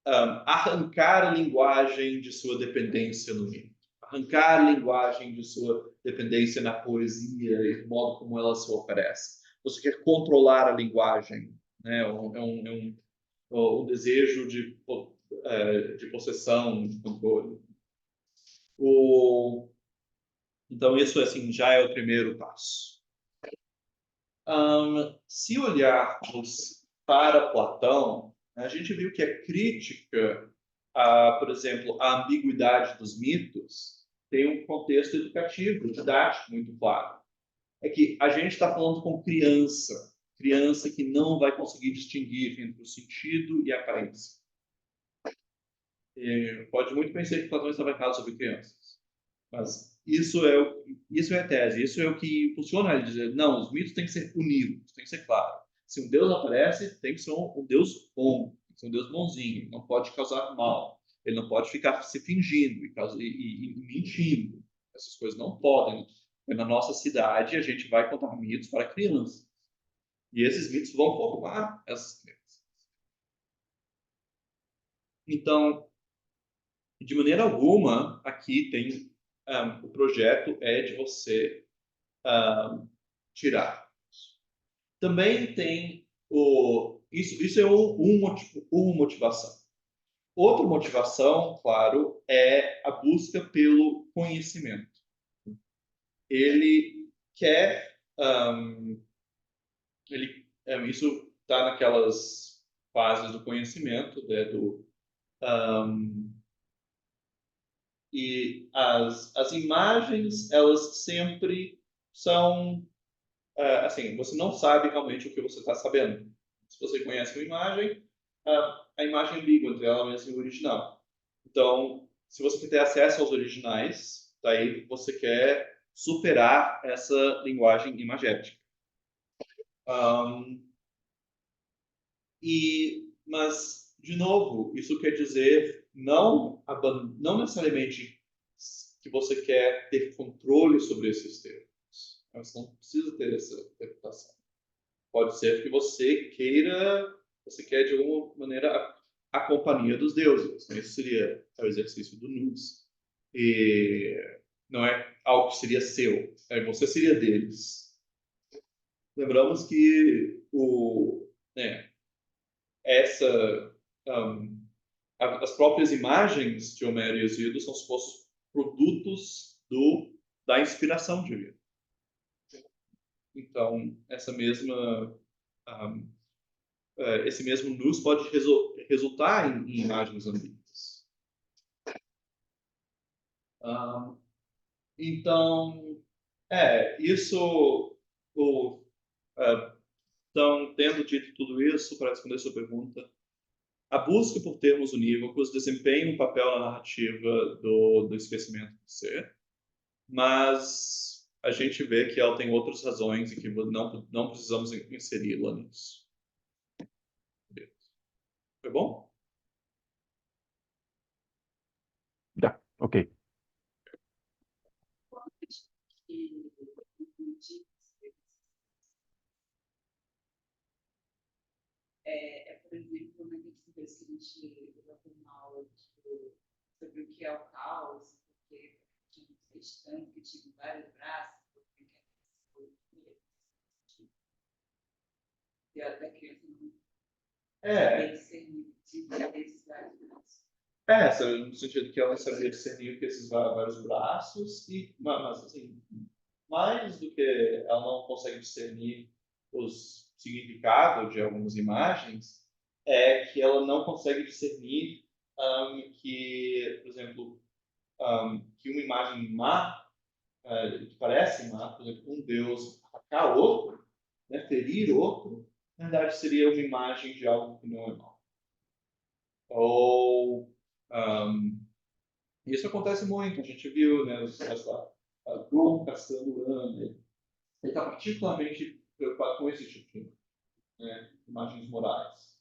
arrancar a linguagem de sua dependência no mito. Arrancar a linguagem de sua dependência na poesia e do modo como ela se oferece. Você quer controlar a linguagem, né? Um desejo de possessão, de controle. Então, isso assim, já é o primeiro passo. Se olharmos para Platão, a gente viu que a crítica, por exemplo, a ambiguidade dos mitos tem um contexto educativo, didático muito claro. É que a gente está falando com criança que não vai conseguir distinguir entre o sentido e a aparência. Pode muito pensar que Platão estava errado sobre crianças, mas isso é a tese, isso é o que funciona. Ele dizer, não, os mitos têm que ser unidos, tem que ser claro. Se um Deus aparece, tem que ser um Deus bom, tem que ser um Deus bonzinho, não pode causar mal, ele não pode ficar se fingindo e mentindo. Essas coisas não podem. Mas na nossa cidade, a gente vai contar mitos para crianças. E esses mitos vão formar essas crianças. Então, de maneira alguma, aqui tem o projeto é de você tirar. Também tem isso é uma motivação. Outra motivação, claro, é a busca pelo conhecimento. Ele quer isso está naquelas fases do conhecimento, né, e as imagens, elas sempre são assim, você não sabe realmente o que você está sabendo. Se você conhece uma imagem, a imagem é ambígua entre ela mesma e o original. Então, se você quer ter acesso aos originais, Daí você quer superar essa linguagem imagética. Mas, de novo, isso quer dizer não necessariamente que você quer ter controle sobre esses termos. Você não precisa ter essa interpretação. Pode ser que você quer de alguma maneira a companhia dos deuses. Esse seria o exercício do nous. E não é algo que seria seu. Você seria deles. Lembramos que as próprias imagens de Homero e Hesíodo são supostos produtos da inspiração divina. Então, esse mesmo nous pode resultar em imagens ambíguas. Então, isso. Então, tendo dito tudo isso, para responder a sua pergunta, a busca por termos unívocos desempenha um papel na narrativa do esquecimento do ser, mas a gente vê que ela tem outras razões e que não precisamos inseri-la nisso. Foi bom? Ok. Por exemplo, na vez que a gente debateu uma aula sobre o que é o caos, porque tinha um estranho que tinha vários braços, e a criança não sabia discernir esses vários braços. No sentido que ela sabia discernir que esses vários braços, mas assim, mais do que ela não consegue discernir os significados de algumas imagens, é que ela não consegue discernir que, por exemplo, que uma imagem má, que parece má, por exemplo, um deus atacar outro, né, ferir outro, na verdade seria uma imagem de algo que não é mal. Ou isso acontece muito, a gente viu, né, Gon caçando Urano, ele está particularmente preocupado com esse tipo de imagens morais.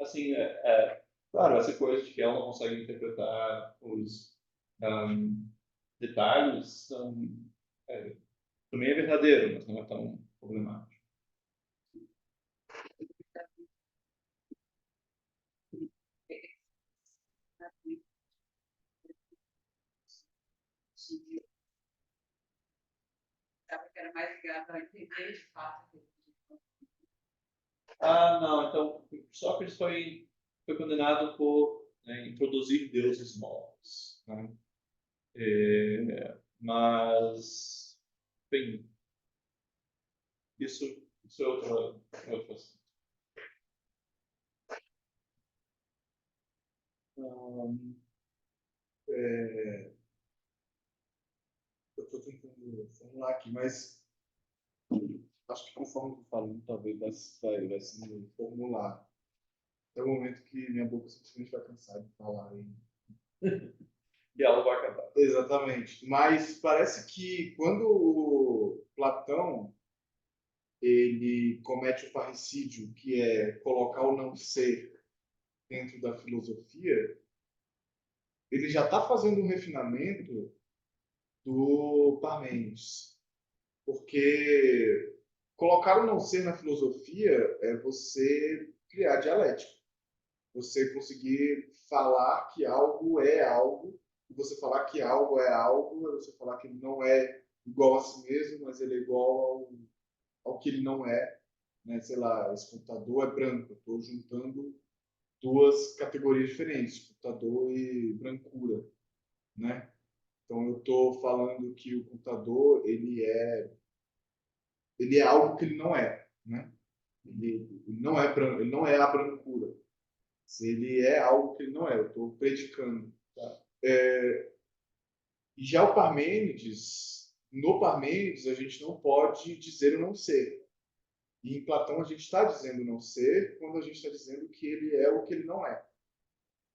Assim, claro, essa coisa de que ela não consegue interpretar os detalhes também é verdadeiro, mas não é tão problemático. Que era mais ligado a entender de fato. Não, então Sócrates foi condenado por introduzir deuses novos, né? Mas, bem, isso é outra assunto. Eu estou tentando formular aqui, mas acho que conforme eu falo, talvez vai se formular. Até o momento que minha boca simplesmente vai cansar de falar. E ela vai acabar. Exatamente. Mas parece que quando o Platão ele comete o parricídio, que é colocar o não ser dentro da filosofia, ele já está fazendo um refinamento do Parmênides. Porque colocar o não ser na filosofia é você criar dialética. Você conseguir falar que algo é algo, e você falar que algo é algo, é você falar que ele não é igual a si mesmo, mas ele é igual ao que ele não é. Né? Sei lá, esse computador é branco. Eu estou juntando duas categorias diferentes, computador e brancura. Né? Então, eu estou falando que o computador ele é algo que ele não é, né? Ele não é branco, ele não é a brancura. Ele é algo que ele não é. Eu estou predicando. Tá? E já o Parmênides, no Parmênides a gente não pode dizer o não ser. E em Platão a gente está dizendo não ser quando a gente está dizendo que ele é o que ele não é.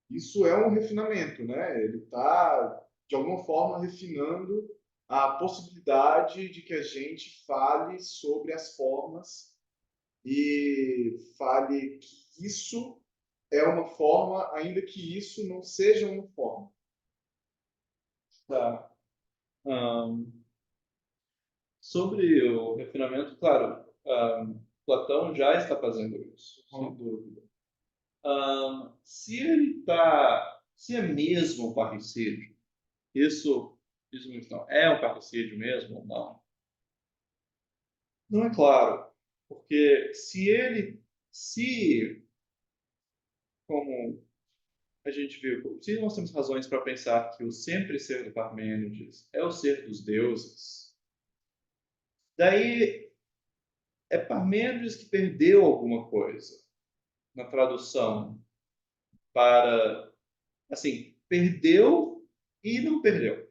Isso é um refinamento, né? Ele está de alguma forma refinando a possibilidade de que a gente fale sobre as formas e fale que isso é uma forma, ainda que isso não seja uma forma. Tá. Sobre o refinamento, claro, Platão já está fazendo isso, sem dúvida. Se ele está, se é mesmo um parricídio, isso não é um parricídio mesmo ou não? Não é claro, porque se como a gente viu, se nós temos razões para pensar que o sempre ser do Parmênides é o ser dos deuses, daí é Parmênides que perdeu alguma coisa na tradução para, assim, perdeu e não perdeu.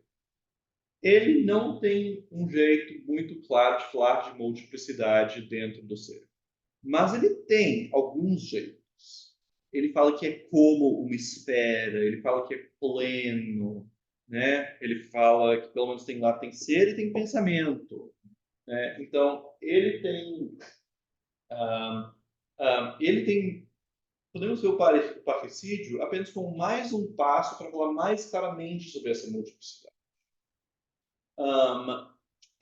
Ele não tem um jeito muito claro de falar de multiplicidade dentro do ser. Mas ele tem alguns jeitos. Ele fala que é como uma esfera, ele fala que é pleno, né? Ele fala que pelo menos tem ser e tem pensamento, né? Então, ele tem, podemos ver o parricídio apenas como mais um passo para falar mais claramente sobre essa multiplicidade.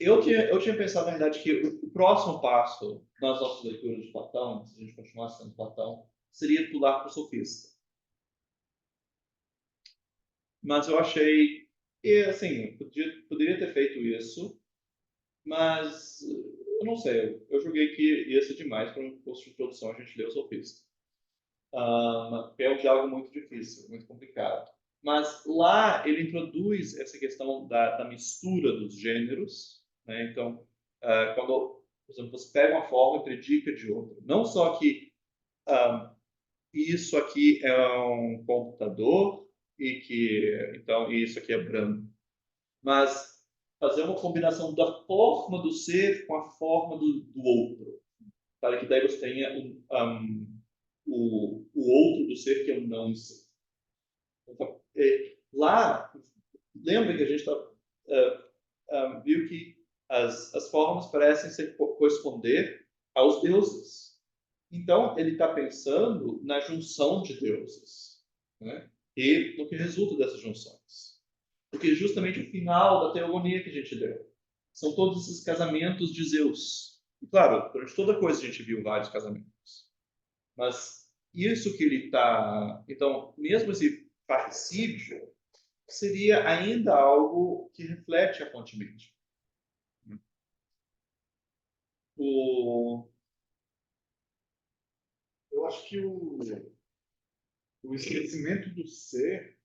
Eu tinha pensado, na verdade, que o próximo passo nas nossas leituras de Platão, se a gente continuasse sendo Platão, seria pular para o sofista. Mas eu achei, e assim, poderia ter feito isso, mas eu não sei, eu julguei que ia ser demais para um curso de introdução a gente ler o sofista. Que é um diálogo muito difícil, muito complicado. Mas lá ele introduz essa questão da mistura dos gêneros, né? Então, quando, por exemplo, você pega uma forma e predica de outra. Não só que isso aqui é um computador e que então isso aqui é branco, mas fazer uma combinação da forma do ser com a forma do outro, para que daí você tenha o outro do ser que é o não ser. Então, lá, lembra que a gente viu que as formas parecem corresponder aos deuses. Então, ele está pensando na junção de deuses, né? E no que resulta dessas junções. Porque é justamente o final da teogonia que a gente leu. São todos esses casamentos de Zeus. E, claro, durante toda a coisa a gente viu vários casamentos. Mas isso que ele está... Então, mesmo esse parricídio seria ainda algo que reflete a fonte mítica. Eu acho que o esquecimento do ser,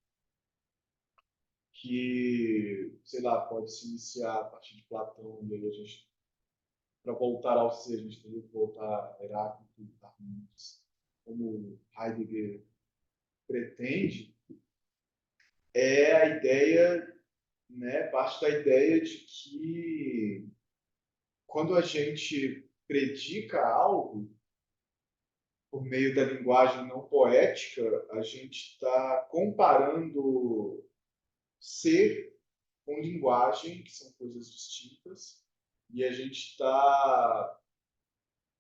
que, sei lá, pode se iniciar a partir de Platão, e aí a gente, para voltar ao ser, a gente teria que voltar a Heráclito, Parmênides, como Heidegger pretende, é a ideia, né, parte da ideia de que quando a gente predica algo por meio da linguagem não poética, a gente está comparando ser com linguagem, que são coisas distintas, e a gente está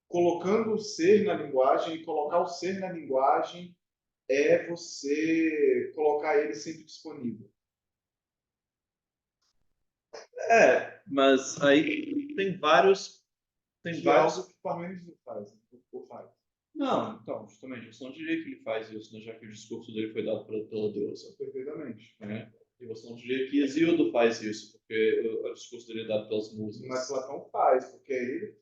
colocando o ser na linguagem, e colocar o ser na linguagem é você colocar ele sempre disponível. Mas aí tem vários... Que é algo que o Parmênides não faz, ou faz. Não, então, justamente, você não diria que ele faz isso, né, já que o discurso dele foi dado pela deusa. Perfeitamente. Né? E você não diria que Hesíodo faz isso, porque o discurso dele é dado pelas musas. Mas Platão faz, porque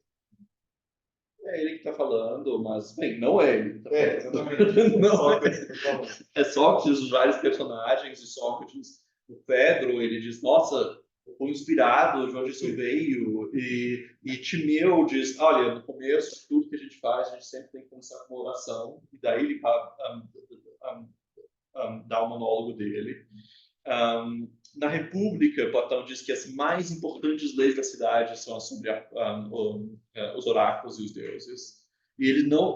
É ele que está falando, mas, bem, não é ele. Tá exatamente. Não é. Sócrates tá falando. É Sócrates, os vários personagens de Sócrates. O Pedro, ele diz, nossa, foi inspirado de onde isso veio. E Timeu diz, olha, no começo de tudo que a gente faz, a gente sempre tem que começar com uma oração. E daí ele dá o monólogo dele. Na República, Platão diz que as mais importantes leis da cidade são sobre os oráculos e os deuses. E ele não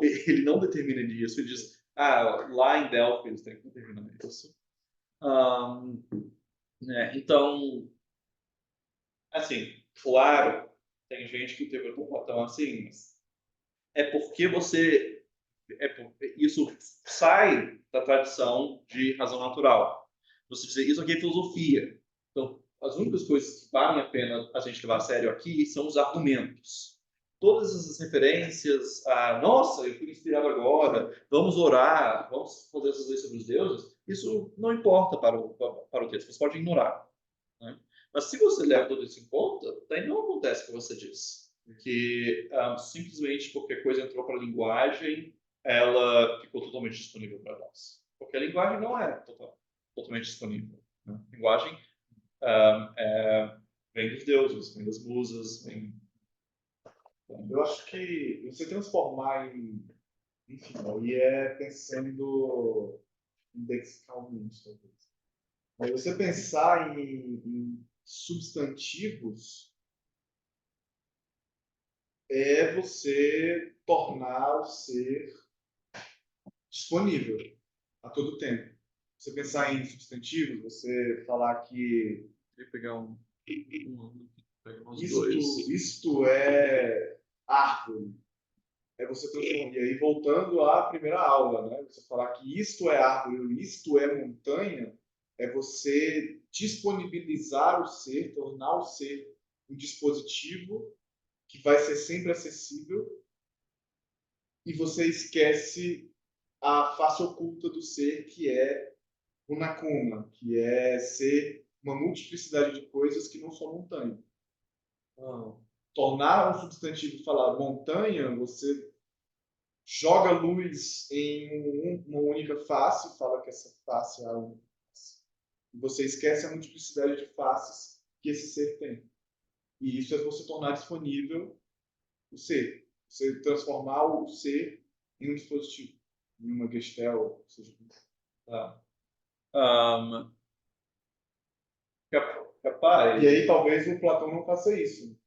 determina isso. Ele diz, lá em Delphi eles têm que determinar isso. né? Então, assim, claro, tem gente que teve um Platão assim, mas é porque isso sai da tradição de razão natural. Você dizer, isso aqui é filosofia. Então, as únicas coisas que valem a pena a gente levar a sério aqui são os argumentos. Todas essas referências a, nossa, eu fui inspirado agora, vamos orar, vamos fazer essas leis sobre os deuses, isso não importa para o texto, você pode ignorar, né? Mas se você leva tudo isso em conta, daí não acontece o que você disse. Que simplesmente porque a coisa entrou para a linguagem, ela ficou totalmente disponível para nós. Porque a linguagem não é totalmente disponível, né? A linguagem vem dos deuses, vem das musas, vem... Eu acho que você transformar enfim, aí é pensando indexicalmente, talvez. Mas você pensar em substantivos é você tornar o ser disponível a todo tempo. Você pensar em substantivos, você falar que Vou pegar pegar uns dois. isto é árvore. É você transformar. E aí, voltando à primeira aula, né? Você falar que isto é árvore, isto é montanha, é você disponibilizar o ser, tornar o ser um dispositivo que vai ser sempre acessível, e você esquece a face oculta do ser, que é o Nakuma, que é ser uma multiplicidade de coisas que não são montanha. Tornar um substantivo falar montanha, você joga luz em uma única face, fala que essa face é a única face. E você esquece a multiplicidade de faces que esse ser tem. E isso é você tornar disponível o ser. Você transformar o ser em um dispositivo, em uma gestel, seja. Tá. Capaz. E aí talvez o Platão não faça isso.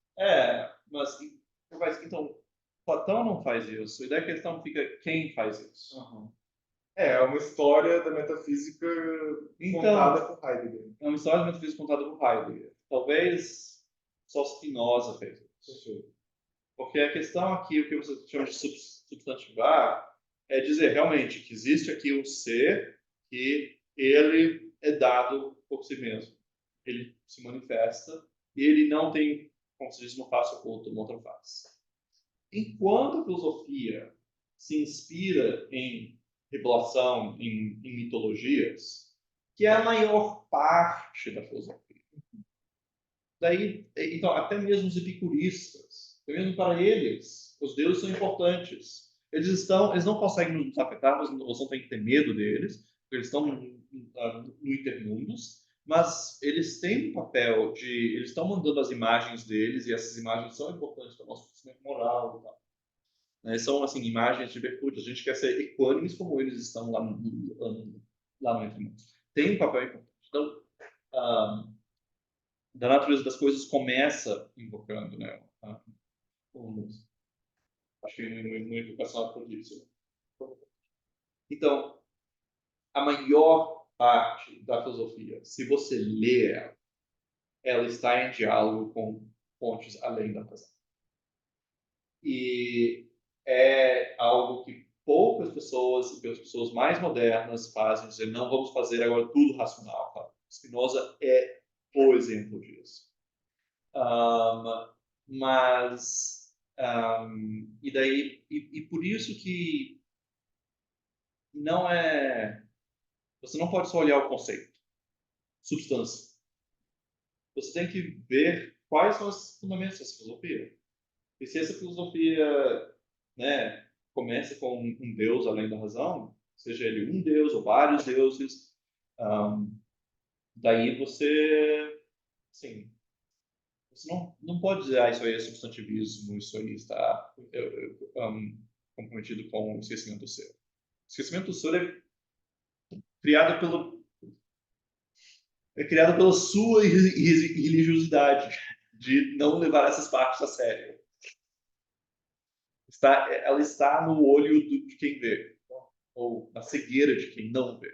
Mas então, Platão não faz isso. E daí a questão fica, quem faz isso? Uhum. É uma história da metafísica contada por Heidegger. É uma história de metafísica contada por Heidegger. Talvez só Spinoza fez isso. Porque a questão aqui, o que você chama de substantivar, é dizer realmente que existe aqui um ser que ele é dado por si mesmo. Ele se manifesta e ele não tem, como se diz, uma face oculta, uma outra face. Enquanto a filosofia se inspira em revelação, em mitologias, que é a maior parte da filosofia. Daí, então, até mesmo os epicuristas, até mesmo para eles, os deuses são importantes. Eles não conseguem nos afetar, nós não tem que ter medo deles, porque eles estão no intermundus, mas eles têm um papel de, eles estão mandando as imagens deles e essas imagens são importantes para o nosso crescimento moral e tal. Né? São assim imagens de virtude. A gente quer ser equânimes como eles estão lá no intermundus. Tem um papel importante. Então, da natureza das coisas começa invocando, né? Acho que no educação por isso. Então, a maior parte da filosofia, se você ler ela está em diálogo com fontes além da razão. E é algo que poucas pessoas, e as pessoas mais modernas fazem, dizer, não vamos fazer agora tudo racional. Tá? Spinoza é o exemplo disso. E daí, e por isso que não é, você não pode só olhar o conceito, substância. Você tem que ver quais são os fundamentos dessa filosofia. E se essa filosofia, né, começa com um Deus além da razão, seja ele um Deus ou vários deuses, daí você, assim, você não pode dizer, isso aí é substantivismo, isso aí está comprometido com o esquecimento do ser. O esquecimento do ser criado é criado pela sua religiosidade de não levar essas partes a sério. Ela está no olho de quem vê, ou na cegueira de quem não vê.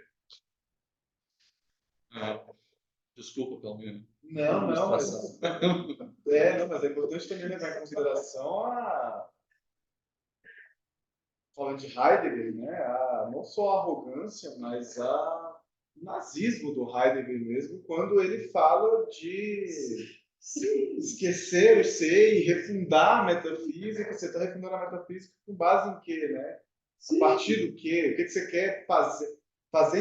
Desculpa pelo menos. Não, não, mas mas é importante também levar em consideração falando de Heidegger, né? Não só a arrogância, mas o nazismo do Heidegger mesmo, quando ele fala de esquecer o ser e refundar a metafísica. Você está refundando a metafísica com base em quê, né? A partir do quê? O que você quer fazer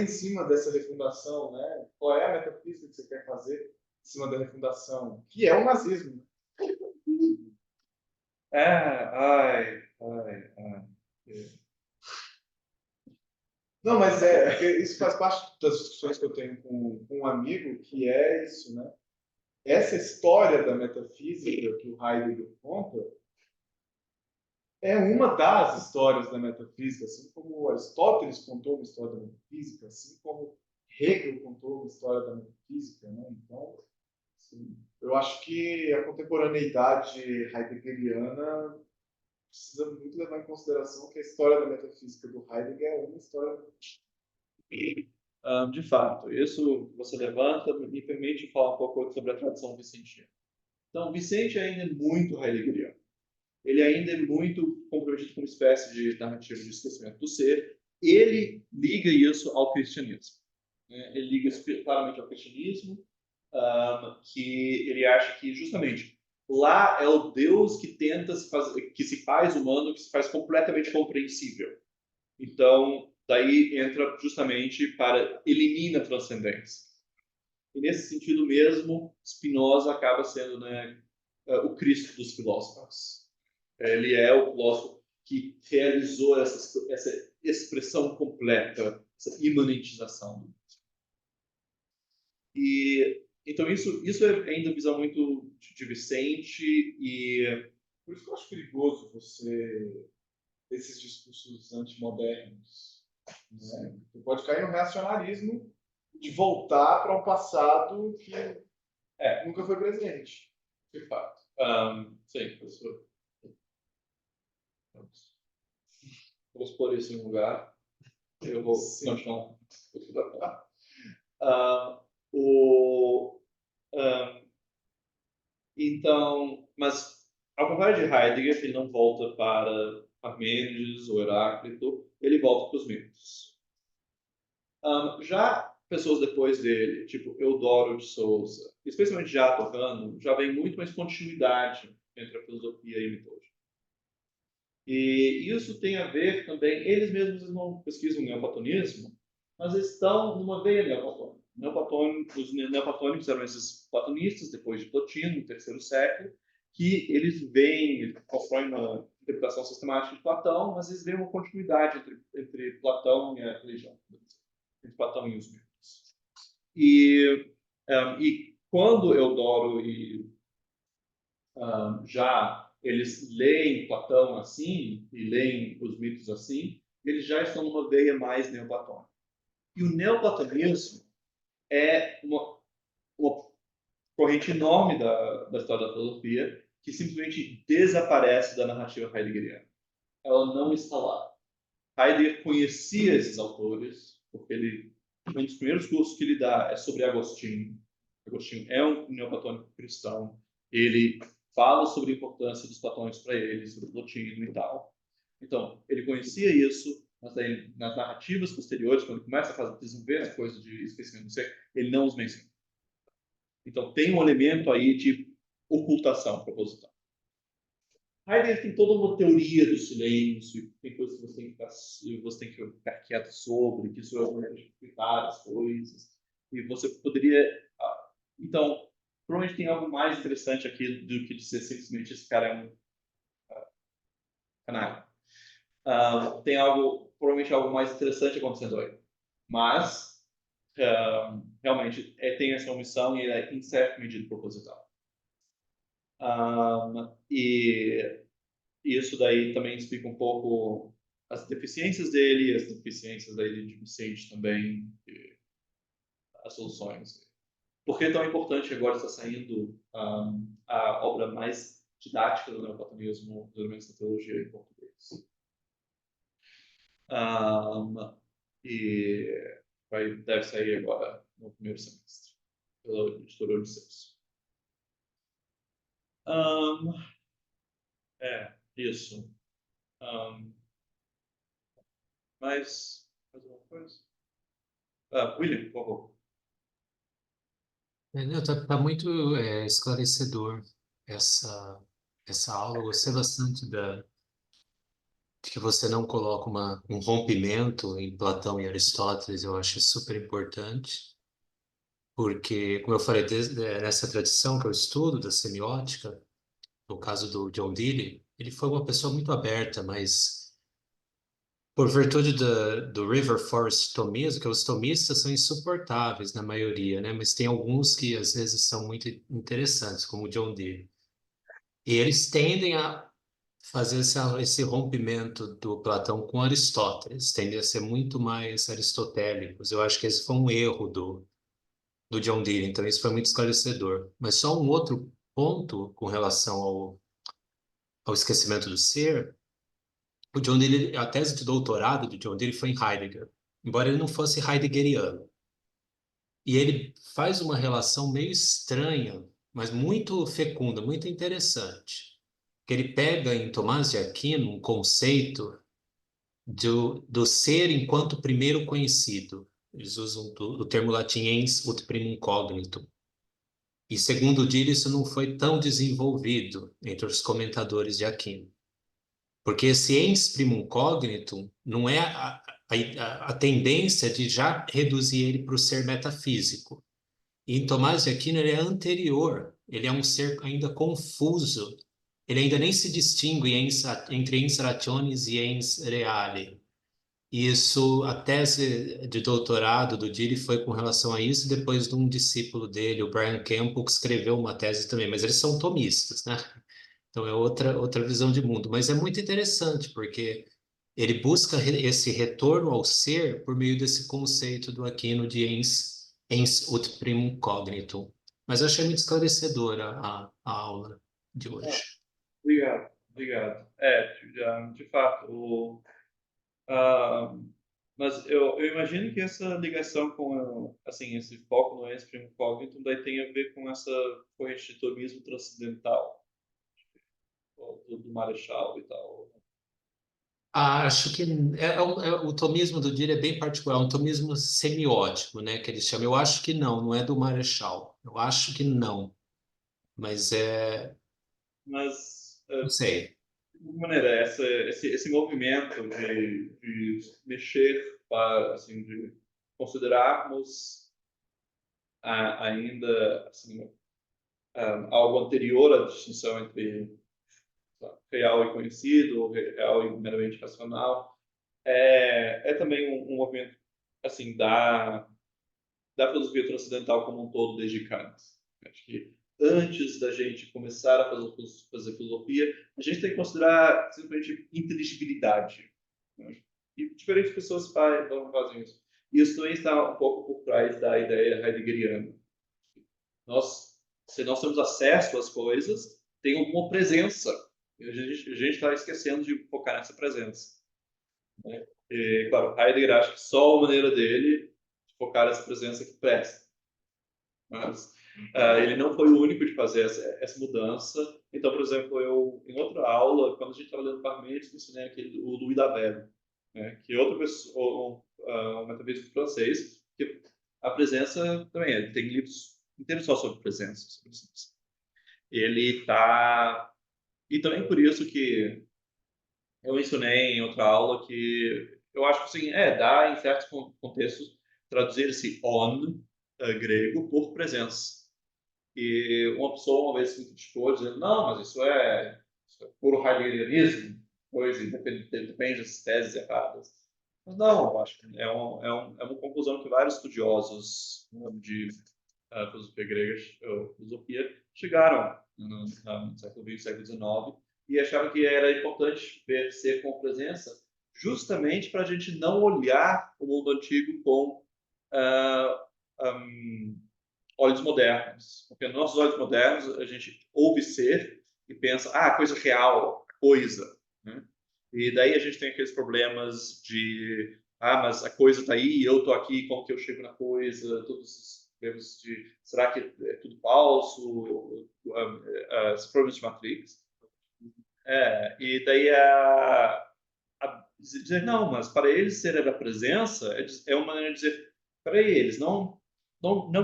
em cima dessa refundação, né? Qual é a metafísica que você quer fazer em cima da refundação? Que é o nazismo. Ai. Não, mas porque isso faz parte das discussões que eu tenho com um amigo, que é isso, né? Essa história da metafísica que o Heidegger conta é uma das histórias da metafísica, assim como Aristóteles contou uma história da metafísica, assim como Hegel contou uma história da metafísica, né? Então, assim, eu acho que a contemporaneidade heideggeriana precisa muito levar em consideração que a história da metafísica do Heidegger é uma história. De fato, isso você levanta me permite falar um pouco sobre a tradição vicentina. Então, Vicente ainda é muito heideggeriano. Ele ainda é muito comprometido com uma espécie de narrativa de esquecimento do ser. Ele liga isso ao cristianismo, né? Ele liga claramente ao cristianismo, que ele acha que justamente lá é o Deus que tenta que se faz humano, que se faz completamente compreensível. Então, daí entra justamente para elimina a transcendência. E nesse sentido mesmo, Spinoza acaba sendo, né, o Cristo dos filósofos. Ele é o filósofo que realizou essa expressão completa, essa imanentização. E então isso é ainda visão muito de Vicente, e por isso que eu acho perigoso esses discursos antimodernos, né? Você pode cair no reacionarismo de voltar para um passado que nunca foi presente. De fato. Sim, professor. Vamos pôr isso em um lugar. Eu vou continuar. Então, mas ao contrário de Heidegger, ele não volta para Parmênides ou Heráclito, ele volta para os mitos. Já pessoas depois dele, tipo Eudoro de Souza, especialmente já tocando, já vem muito mais continuidade entre a filosofia e a mitologia. E isso tem a ver também, eles mesmos não pesquisam neoplatonismo, mas estão numa veia neoplatônica. Os neoplatônicos eram esses platonistas, depois de Plotino, no terceiro século, que eles veem, constroem uma interpretação sistemática de Platão, mas eles veem uma continuidade entre Platão e a religião, entre Platão e os mitos. E quando Eudoro e já eles leem Platão assim e leem os mitos assim, eles já estão numa veia mais neoplatônica. E o neoplatonismo é uma corrente enorme da história da filosofia que simplesmente desaparece da narrativa heideggeriana. Ela não está lá. Heidegger conhecia esses autores, porque um dos primeiros cursos que ele dá é sobre Agostinho. Agostinho é um neoplatônico cristão. Ele fala sobre a importância dos platônicos para ele, sobre Plotino e tal. Então, ele conhecia isso, mas aí, nas narrativas posteriores, quando começa a desenvolver as coisas de esquecimento do ser, ele não os menciona. Então, tem um elemento aí de ocultação proposital. Heidegger tem toda uma teoria do silêncio, tem coisas que você tem que ficar quieto sobre, que isso é uma de explicar as coisas, e você poderia... Então, provavelmente tem algo mais interessante aqui do que dizer simplesmente esse cara é um canalha. Tem provavelmente algo mais interessante acontecendo aí. Mas, realmente, tem essa omissão e é em certa medida proposital. E isso daí também explica um pouco as deficiências dele, as deficiências daí de Vicente também, as soluções. Por que é tão importante agora está saindo a obra mais didática do neoplatonismo, dos elementos da teologia em português? E deve sair agora no primeiro semestre. pela editora Odisseus. Ahn, isso. Ahn, mais alguma coisa? William, por favor. Não, tá muito esclarecedor essa aula. Eu gostei bastante de que você não coloca um rompimento em Platão e Aristóteles. Eu acho super importante, porque, como eu falei, nessa tradição que eu estudo, da semiótica, no caso do John Dewey, ele foi uma pessoa muito aberta, mas por virtude do River Forest tomismo, que os tomistas são insuportáveis na maioria, né? Mas tem alguns que às vezes são muito interessantes, como o John Dee. E eles tendem a fazer esse rompimento do Platão com Aristóteles, tendem a ser muito mais aristotélicos. Eu acho que esse foi um erro do John Dee, então isso foi muito esclarecedor. Mas só um outro ponto com relação ao esquecimento do ser. O John Dewey, a tese de doutorado do John Dewey foi em Heidegger, embora ele não fosse heideggeriano. E ele faz uma relação meio estranha, mas muito fecunda, muito interessante. Que ele pega em Tomás de Aquino um conceito do ser enquanto primeiro conhecido. Eles usam o termo latim ens ut primum cognitum. E segundo o Dewey, isso não foi tão desenvolvido entre os comentadores de Aquino. Porque esse ens primum cognitum não é a tendência de já reduzir ele para o ser metafísico. E em Tomás de Aquino ele é anterior, ele é um ser ainda confuso, ele ainda nem se distingue entre ens rationis e ens reale. E isso, a tese de doutorado do Dewey foi com relação a isso, depois de um discípulo dele, o Brian Campbell, que escreveu uma tese também, mas eles são tomistas, né? Então é outra visão de mundo, mas é muito interessante porque ele busca esse retorno ao ser por meio desse conceito do Aquino de ens ut primum cognitum. Mas eu achei muito esclarecedora a aula de hoje. Obrigado, obrigado. De fato, ah, mas eu imagino que essa ligação com, assim, esse foco no ens primum cognitum daí tem a ver com essa corrente de tomismo transcendental, do Marechal e tal. Acho que o tomismo do Dewey é bem particular, é um tomismo semiótico, né, que eles chamam. Eu acho que não é do Marechal. Eu acho que não, mas Mas, não sei. de alguma maneira, esse movimento de mexer para, assim, de considerarmos ainda, assim, algo anterior à distinção entre real e conhecido, ou real e meramente racional, é também um movimento, assim, da filosofia transcendental como um todo desde Kant. Acho que antes da gente começar a fazer filosofia, a gente tem que considerar simplesmente inteligibilidade, né? E diferentes pessoas fazem isso. E isso também está um pouco por trás da ideia heideggeriana. Se nós temos acesso às coisas, tem alguma presença. E a gente está esquecendo de focar nessa presença, né? E, claro, Heidegger acha que só a maneira dele de focar nessa presença que presta. Mas ele não foi o único de fazer essa mudança. Então, por exemplo, em outra aula, quando a gente estava lendo Parmênides, ensinei o Louis Davel, né, que é outra pessoa, um metafísico francês, que a presença também, ele tem livros inteiros só sobre presença. Ele está... E também por isso que eu mencionei em outra aula que eu acho que, assim, dá em certos contextos traduzir esse on grego por presença. E uma pessoa uma vez me criticou dizendo, não, mas isso é puro heideggerianismo, coisa, depende das teses erradas. Mas não, eu acho que é uma conclusão que vários estudiosos, né, de filosofia grega, filosofia, chegaram no século XX, século XIX, e achavam que era importante ver ser com presença, justamente para a gente não olhar o mundo antigo com olhos modernos. Porque nos nossos olhos modernos, a gente ouve ser e pensa, coisa real, coisa, né? E daí a gente tem aqueles problemas de, mas a coisa está aí, eu estou aqui, como que eu chego na coisa, todos problemas de será que é tudo falso, os problemas de Matrix. E daí dizer, não, mas para eles serem da presença é uma maneira de dizer, para eles não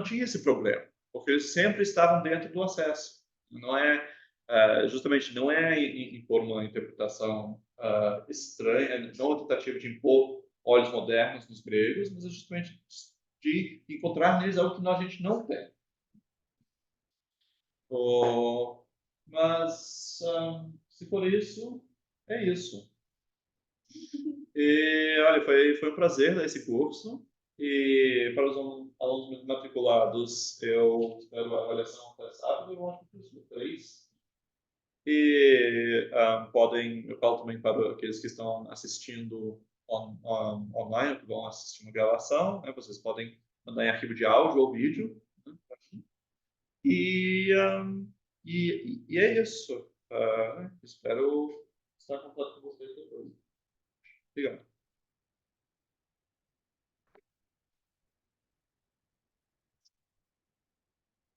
tinha esse problema, porque eles sempre estavam dentro do acesso. Não é, justamente, não é impor uma interpretação estranha, não é uma tentativa de impor olhos modernos nos gregos, mas é justamente de encontrar neles algo que a gente não tem. Mas, se for isso, é isso. E, olha, foi um prazer dar esse curso. E para os alunos matriculados, eu espero a avaliação até sábado, eu acho que isso, 3. E eu falo também para aqueles que estão assistindo online, que vão assistir uma gravação, né, vocês podem mandar em arquivo de áudio ou vídeo. Né, e é isso. Espero estar em contato com vocês depois. Obrigado.